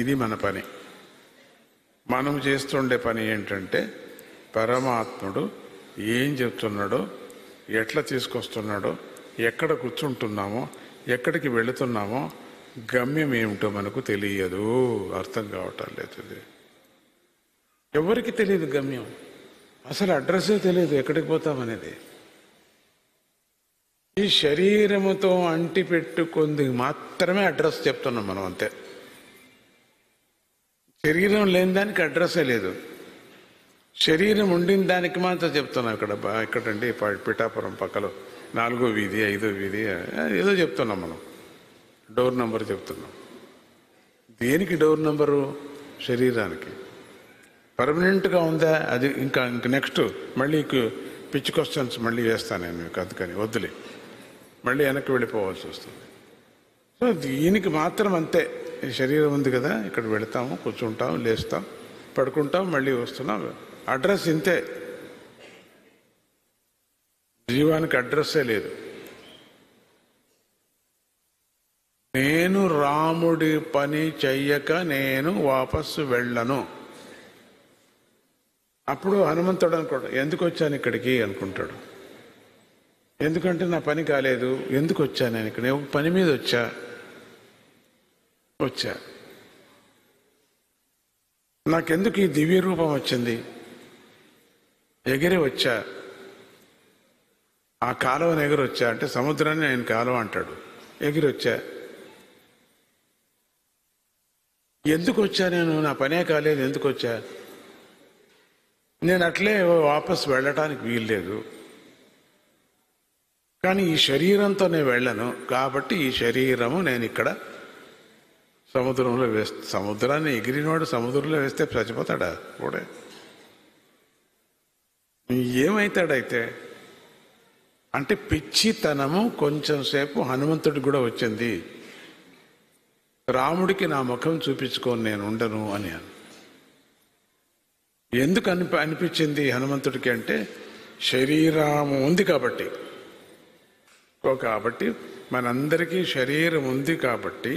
ఇది మన పని. మనం చేస్తుండే పని ఏంటంటే, పరమాత్ముడు ఏం చెప్తున్నాడో, ఎట్లా తీసుకొస్తున్నాడో, ఎక్కడ కూర్చుంటున్నామో, ఎక్కడికి వెళుతున్నామో, గమ్యం ఏమిటో మనకు తెలియదు. అర్థం కావటం లేదు. ఎవరికి తెలియదు గమ్యం. అసలు అడ్రస్సే తెలియదు ఎక్కడికి పోతామనేది. ఈ శరీరముతో అంటి పెట్టుకుంది మాత్రమే అడ్రస్ చెప్తున్నాం మనం, అంతే. శరీరం లేని దానికి అడ్రస్సే లేదు. శరీరం ఉండిన దానికి మాత్రం చెప్తున్నాం. ఇక్కడండి పిఠాపురం పక్కలో 4వ వీధి 5వ వీధి ఏదో చెప్తున్నాం మనం. డోర్ నంబర్ చెప్తున్నాం. దేనికి డోర్ నంబరు? శరీరానికి. పర్మనెంట్గా ఉందా అది? ఇంకా నెక్స్ట్ మళ్ళీ పిచ్చి క్వశ్చన్స్ మళ్ళీ వేస్తాను నేను మీకు, అందుకని వద్దులే, మళ్ళీ వెనక్కి వెళ్ళిపోవాల్సి వస్తుంది. సో దీనికి మాత్రం అంతే. ఈ శరీరం ఉంది కదా, ఇక్కడ వెళతాము, కూర్చుంటాం, లేస్తాం, పడుకుంటాం, మళ్ళీ వస్తున్నాం. అడ్రస్ ఇంతే. జీవానికి అడ్రస్సే లేదు. నేను రాముడి పని చెయ్యక నేను వాపస్సు వెళ్ళను. అప్పుడు హనుమంతుడు అనుకోడు, ఎందుకు వచ్చాను ఇక్కడికి అనుకుంటాడు. ఎందుకంటే నా పని కాలేదు. ఎందుకు వచ్చాను నేను ఇక్కడ? పని మీద వచ్చా. నాకెందుకు ఈ దివ్య రూపం వచ్చింది? ఎగిరి వచ్చా. ఆ కాలువను ఎగిరొచ్చా అంటే, సముద్రాన్ని ఆయన కాలువ అంటాడు. ఎగిరొచ్చా. ఎందుకు వచ్చా నేను? నా పనే కాలేదు, ఎందుకు వచ్చా? నేను అట్లే వాపస్ వెళ్ళటానికి వీల్లేదు. కానీ ఈ శరీరంతో నేను వెళ్ళను కాబట్టి ఈ శరీరము నేను ఇక్కడ సముద్రంలో సముద్రాన్ని ఎగిరినవాడు సముద్రంలో వేస్తే చచ్చిపోతాడా? కూడా ఏమవుతాడైతే అంటే పిచ్చితనము కొంచెం సేపు హనుమంతుడికి కూడా వచ్చింది. రాముడికి నా ముఖం చూపించుకొని నేను ఉండను అని. ఎందుకు అనిపించింది హనుమంతుడికి అంటే, శరీరం ఉంది కాబట్టి. మనందరికీ శరీరం ఉంది కాబట్టి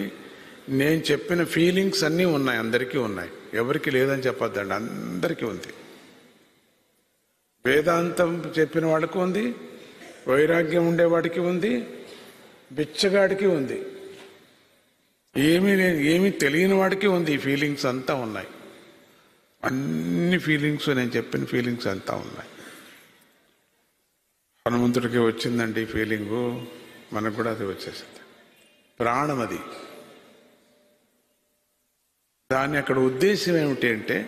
నేను చెప్పిన ఫీలింగ్స్ అన్నీ ఉన్నాయి, అందరికీ ఉన్నాయి. ఎవరికి లేదని చెప్పొద్దండి, అందరికీ ఉంది. వేదాంతం చెప్పిన వాళ్ళకు ఉంది, వైరాగ్యం ఉండేవాడికి ఉంది, బిచ్చగాడికి ఉంది. ఏమీ తెలియని వాడికి ఉంది. ఈ ఫీలింగ్స్ అంతా ఉన్నాయి. అన్ని ఫీలింగ్స్, నేను చెప్పిన ఫీలింగ్స్ అంతా ఉన్నాయి. హనుమంతుడికి వచ్చిందండి ఈ ఫీలింగు, మనకు కూడా అది వచ్చేసింది. ప్రాణం అది. దాని అక్కడ ఉద్దేశం ఏమిటి అంటే,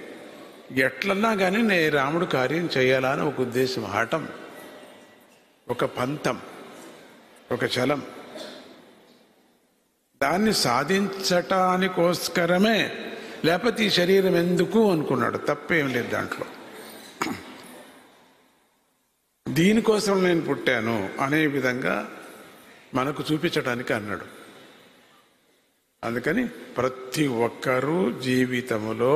ఎట్లన్నా కానీ నేను రాముడు కార్యం చేయాలని ఒక ఉద్దేశం, హఠం, ఒక పంతం, ఒక చలం. దాన్ని సాధించటానికోస్కరమే, లేకపోతే ఈ శరీరం ఎందుకు అనుకున్నాడు. తప్పేం లేదు దాంట్లో. దీనికోసం నేను పుట్టాను అనే విధంగా మనకు చూపించడానికి అన్నాడు. అందుకని ప్రతి ఒక్కరూ జీవితంలో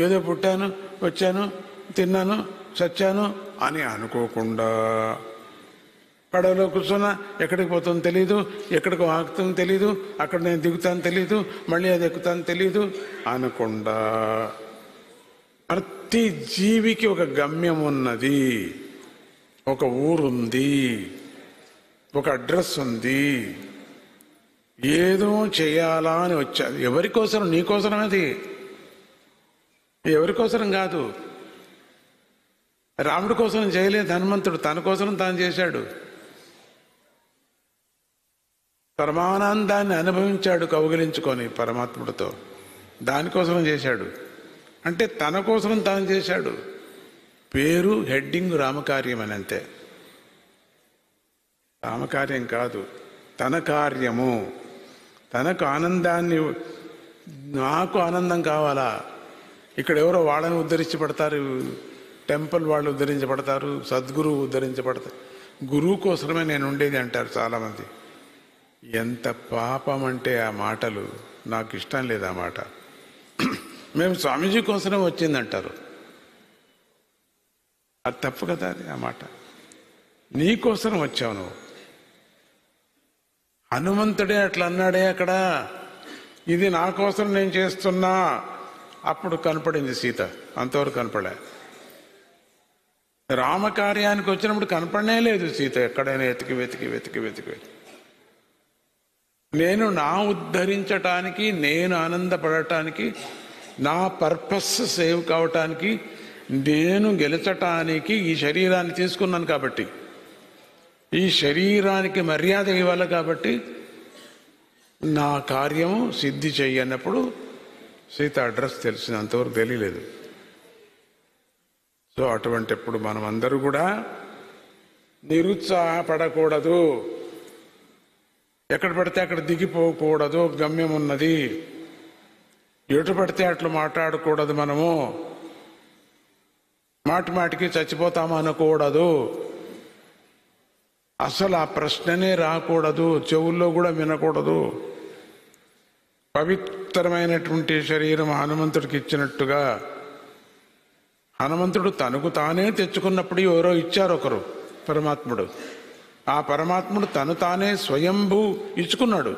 ఏదో పుట్టాను, వచ్చాను, తిన్నాను, చచ్చాను అని అనుకోకుండా, పడవలో కూర్చున్నా ఎక్కడికి పోతుందో తెలీదు, ఎక్కడికి ఆగుతుందో తెలీదు, అక్కడ నేను దిగుతాను తెలీదు, మళ్ళీ అది ఎక్కుతాను తెలీదు అనకుండా, ప్రతి జీవికి ఒక గమ్యం ఉన్నది, ఒక ఊరుంది, ఒక అడ్రస్ ఉంది, ఏదో చేయాలా అని వచ్చాది. ఎవరి కోసం? నీకోసరం. అది ఎవరి కోసం కాదు. రాముడి కోసం చేయలేదు హనుమంతుడు, తన కోసం తాను చేశాడు. పరమానందాన్ని అనుభవించాడు కౌగిలించుకొని పరమాత్ముడితో. దానికోసం చేశాడు. అంటే తన కోసం తాను చేశాడు. పేరు హెడ్డింగ్ రామకార్యం అని, అంతే. రామకార్యం కాదు, తన కార్యము. తనకు ఆనందాన్ని, నాకు ఆనందం కావాలా. ఇక్కడ ఎవరో వాళ్ళని ఉద్ధరించబడతారు, టెంపుల్ వాళ్ళు ఉద్ధరించబడతారు, సద్గురువు ఉద్ధరించబడతారు. గురువు కోసమే నేను ఉండేది అంటారు చాలామంది. ఎంత పాపం అంటే ఆ మాటలు. నాకు ఇష్టం లేదు ఆ మాట. మేము స్వామీజీ కోసమే వచ్చిందంటారు. అది తప్పు కదా. అది ఆ మాట. నీ కోసం వచ్చావు నువ్వు. హనుమంతుడే అట్లా అన్నాడే అక్కడ, ఇది నా కోసం నేను చేస్తున్నా. అప్పుడు కనపడింది సీత, అంతవరకు కనపడలే. రామకార్యానికి వచ్చినప్పుడు కనపడనే లేదు సీత. ఎక్కడైనా వెతికి వెతికి వెతికి వెతికి వెతికి నేను నా ఉద్ధరించటానికి, నేను ఆనందపడటానికి, నా పర్పస్ సేవ్ కావటానికి, నేను గెలిచటానికి ఈ శరీరాన్ని తీసుకున్నాను. కాబట్టి ఈ శరీరానికి మర్యాద ఇవ్వాలి. కాబట్టి నా కార్యము సిద్ధి చెయ్యన్నప్పుడు సీత అడ్రస్ తెలిసింది. అంతవరకు తెలియలేదు. సో అటువంటిప్పుడు మనం అందరూ కూడా నిరుత్సాహపడకూడదు. ఎక్కడ పడితే అక్కడ దిగిపోకూడదు. గమ్యం ఉన్నది. ఎటు పడితే అట్లా మాట్లాడకూడదు. మనము మాటి మాటికి చచ్చిపోతాము అనకూడదు. అసలు ఆ ప్రశ్ననే రాకూడదు. చెవుల్లో కూడా వినకూడదు. పవిత్రమైనటువంటి శరీరం హనుమంతుడికి ఇచ్చినట్టుగా, హనుమంతుడు తనకు తానే తెచ్చుకున్నప్పుడు ఎవరో ఇచ్చారు ఒకరు, పరమాత్ముడు. ఆ పరమాత్ముడు తను తానే స్వయంభూ ఇచ్చుకున్నాడు.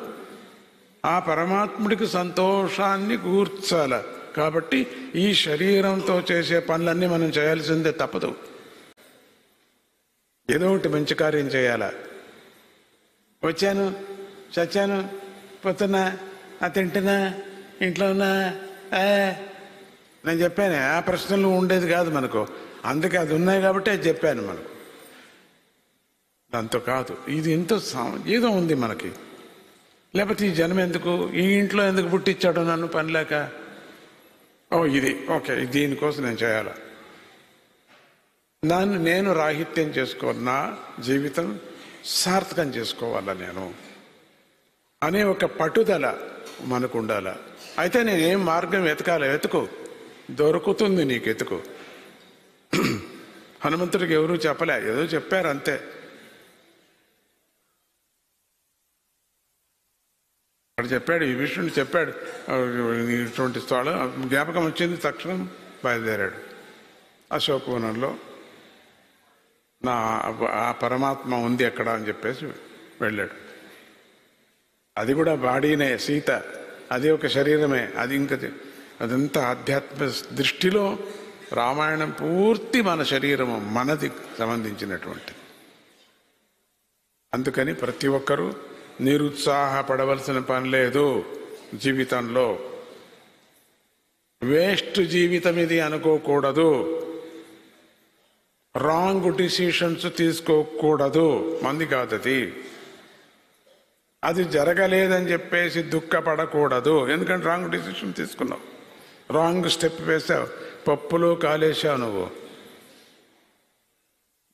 ఆ పరమాత్ముడికి సంతోషాన్ని కూర్చాల. కాబట్టి ఈ శరీరంతో చేసే పనులన్నీ మనం చేయాల్సిందే, తప్పదు. ఏదో ఒకటి మంచి కార్యం చేయాలా. వచ్చాను, చచ్చాను, పోతున్నా, తింటున్నా, ఇంట్లో ఉన్నా, నేను చెప్పాను. ఆ ప్రశ్నలు ఉండేది కాదు మనకు. అందుకే అది ఉన్నాయి కాబట్టి అది చెప్పాను మనకు. దాంతో కాదు. ఇది ఎంతో ఏదో ఉంది మనకి. లేకపోతే ఈ జన్మ ఎందుకు, ఈ ఇంట్లో ఎందుకు పుట్టించాడు నన్ను పని లేక, ఇది ఓకే, దీనికోసం నేను చేయాలా, నన్ను నేను రాహిత్యం చేసుకోవాలి, నా జీవితం సార్థకం చేసుకోవాలా నేను అనే ఒక పట్టుదల మనకు ఉండాల. అయితే నేనేం మార్గం వెతకాలి? వెతుకు, దొరుకుతుంది నీకు, ఎతుకు. హనుమంతుడికి ఎవరూ చెప్పలే, ఏదో చెప్పారు అంతే. అక్కడ చెప్పాడు, ఈ విషయం చెప్పాడు. ఇటువంటి స్థలం జ్ఞాపకం వచ్చింది, తక్షణం బయలుదేరాడు. అశోకవనంలో నా ఆ పరమాత్మ ఉంది ఎక్కడ అని చెప్పేసి వెళ్ళాడు. అది కూడా బాడీనే, సీత అది ఒక శరీరమే. అది ఇంకా అదంతా ఆధ్యాత్మ దృష్టిలో రామాయణం పూర్తి మన శరీరము, మనది సంబంధించినటువంటి. అందుకని ప్రతి ఒక్కరూ నిరుత్సాహపడవలసిన పని లేదు. జీవితంలో. వేస్ట్ జీవితం ఇది అనుకోకూడదు. రాంగ్ డిసిషన్స్ తీసుకోకూడదు. మంది కాదది. అది జరగలేదని చెప్పేసి దుఃఖపడకూడదు. ఎందుకంటే రాంగ్ డిసిషన్ తీసుకున్నావు, రాంగ్ స్టెప్ వేసావు, పప్పులో కాలేసావు నువ్వు.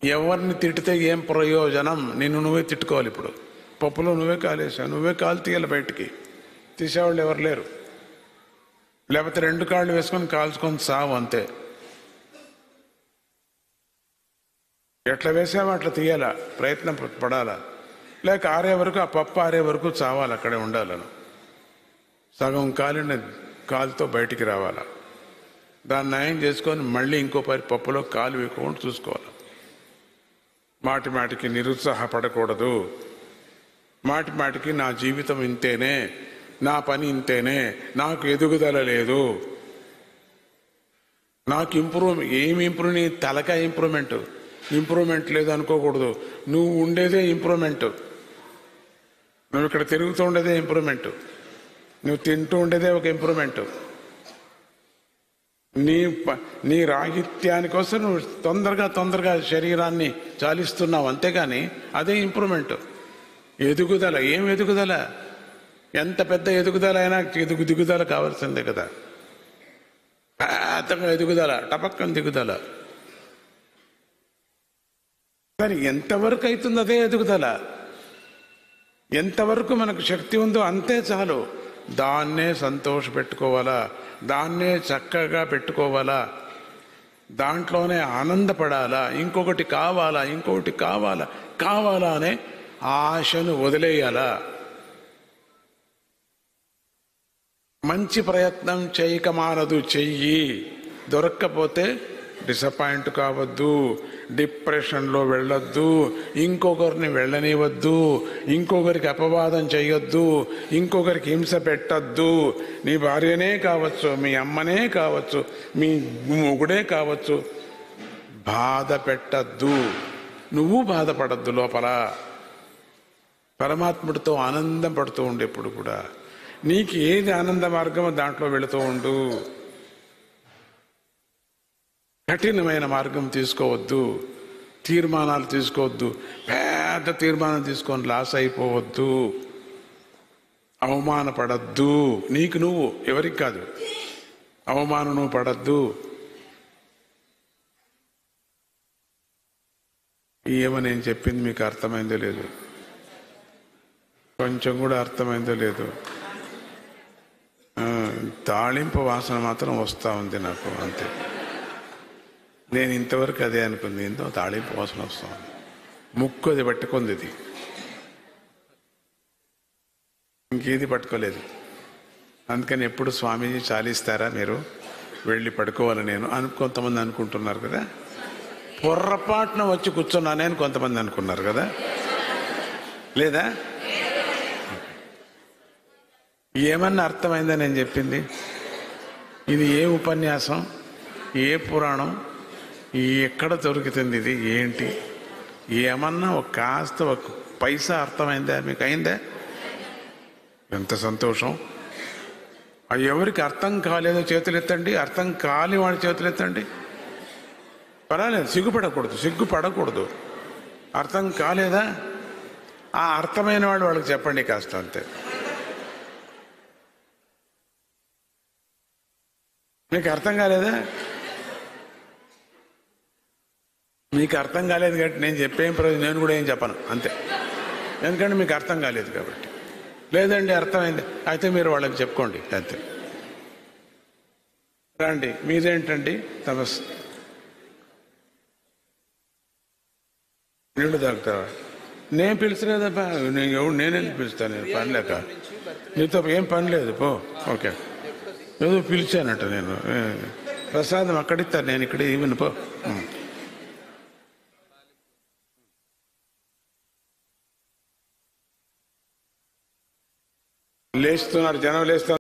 ఎవరిని తిట్టితే ఏం ప్రయోజనం? నిన్ను నువ్వే తిట్టుకోవాలి. ఇప్పుడు పప్పులో నువ్వే కాలేసావు, నువ్వే కాలు తీయాలి బయటికి. తీసేవాళ్ళు ఎవరు లేరు. లేకపోతే 2 కాళ్ళు వేసుకొని కాల్చుకొని సావు అంతే. ఎట్లా వేసావో అట్లా తీయాలా, ప్రయత్నం పడాలా. లేక ఆరే వరకు, ఆ పప్పు ఆరే వరకు చావాలి, అక్కడే ఉండాలను. సగం కాలిన కాలుతో బయటికి రావాలా. దాన్ని నయం చేసుకొని మళ్ళీ ఇంకో పప్పులో కాలు వేయకుండా చూసుకోవాలి. మాటి మాటికి నిరుత్సాహపడకూడదు. మాటి మాటికి నా జీవితం ఇంతేనే, నా పని ఇంతేనే, నాకు ఎదుగుదల లేదు, నాకు ఏమి ఇంప్రూవ్, నీ తలకాయ ఇంప్రూవ్మెంట్ లేదు అనుకోకూడదు. నువ్వు ఉండేదే ఇంప్రూవ్మెంట్. నువ్వు ఇక్కడ తిరుగుతూ ఉండేదే ఇంప్రూవ్మెంట్. నువ్వు తింటూ ఉండేదే ఒక ఇంప్రూవ్మెంట్. నీ రాహిత్యాని కోసం నువ్వు తొందరగా శరీరాన్ని చాలిస్తున్నావు, అంతేగాని అదే ఇంప్రూవ్మెంట్. ఎదుగుదల ఏం ఎదుగుదల? ఎంత పెద్ద ఎదుగుదల అయినా దిగుదల కావాల్సిందే కదా. పెద్దగా ఎదుగుదల, టపక్కన దిగుదల. కానీ ఎంతవరకు అవుతుంది అదే ఎదుగుదల. ఎంతవరకు మనకు శక్తి ఉందో అంతే చాలు. దాన్నే సంతోష పెట్టుకోవాలా, దాన్నే చక్కగా పెట్టుకోవాలా, దాంట్లోనే ఆనందపడాలా. ఇంకొకటి కావాలా అనే ఆశను వదిలేయాలా. మంచి ప్రయత్నం చేయక మానదు, చెయ్యి. దొరక్కపోతే డిసప్పాయింట్ కావద్దు, డిప్రెషన్లో వెళ్ళొద్దు, ఇంకొకరిని వెళ్ళనివద్దు, ఇంకొకరికి అపవాదం చేయొద్దు, ఇంకొకరికి హింస పెట్టద్దు. నీ భార్యనే కావచ్చు, మీ అమ్మనే కావచ్చు, మీ మొగుడే కావచ్చు, బాధ పెట్టద్దు. నువ్వు బాధపడద్దు. లోపల పరమాత్ముడితో ఆనందం పడుతూ ఉండు. ఎప్పుడు కూడా నీకు ఏది ఆనంద మార్గమో దాంట్లో వెళుతూ ఉండు. కఠినమైన మార్గం తీసుకోవద్దు, తీర్మానాలు తీసుకోవద్దు. పెద్ద తీర్మానం తీసుకొని లాస్ అయిపోవద్దు, అవమానపడద్దు. నీకు నువ్వు, ఎవరికి కాదు. అవమానం నువ్వు పడద్దు. ఏమో నేను చెప్పింది మీకు అర్థమైందో లేదు, కొంచెం కూడా అర్థమైందో లేదు. తాళింపు వాసన మాత్రం వస్తూ ఉంది నాకు, అంతే. నేను ఇంతవరకు అదే అనుకుంది, ఏందో తాళింపు వాసన వస్తుంది. ముక్కు అది పట్టుకుంది, ఇది ఇంకేది పట్టుకోలేదు. అందుకని ఎప్పుడు స్వామీజీ చాలిస్తారా మీరు వెళ్ళి పడుకోవాలి నేను కొంతమంది అనుకుంటున్నారు కదా. పొర్రపాటున వచ్చి కూర్చున్నానే అని కొంతమంది అనుకున్నారు కదా, లేదా? ఏమన్నా అర్థమైందా నేను చెప్పింది? ఇది ఏ ఉపన్యాసం, ఏ పురాణం, ఎక్కడ దొరుకుతుంది ఇది, ఏంటి? ఏమన్నా కాస్త ఒక పైసా అర్థమైందా మీకు? అయిందా? ఎంత సంతోషం. ఎవరికి అర్థం కాలేదో చేతులు ఎత్తండి, అర్థం కాని వాడి చేతులు ఎత్తండి. పర్వాలేదు, సిగ్గుపడకూడదు. అర్థం కాలేదా? ఆ అర్థమైన వాడు వాళ్ళకి చెప్పండి కాస్త, అంతే. మీకు అర్థం కాలేదా? మీకు అర్థం కాలేదు కాబట్టి నేను చెప్పేం ప్రయోజనం, నేను కూడా ఏం చెప్పను, అంతే. ఎందుకంటే మీకు అర్థం కాలేదు కాబట్టి. లేదండి అర్థమైంది, అయితే మీరు వాళ్ళకి చెప్పుకోండి, అంతే. రండి, మీదేంటండి తపస్సు? నీళ్ళు తాగుతావా? నేను పిలిచలేదబ్బా, నేనే పిలుస్తాను. నేను పని లేక, నీతో ఏం పని లేదు, పో. ఓకే, ఏదో పిలిచానట నేను. ప్రసాదం అక్కడిస్తారు, నేను ఇక్కడ ఇవ్వను, పో. లేస్తున్నారు జనం, లేస్తున్నారు.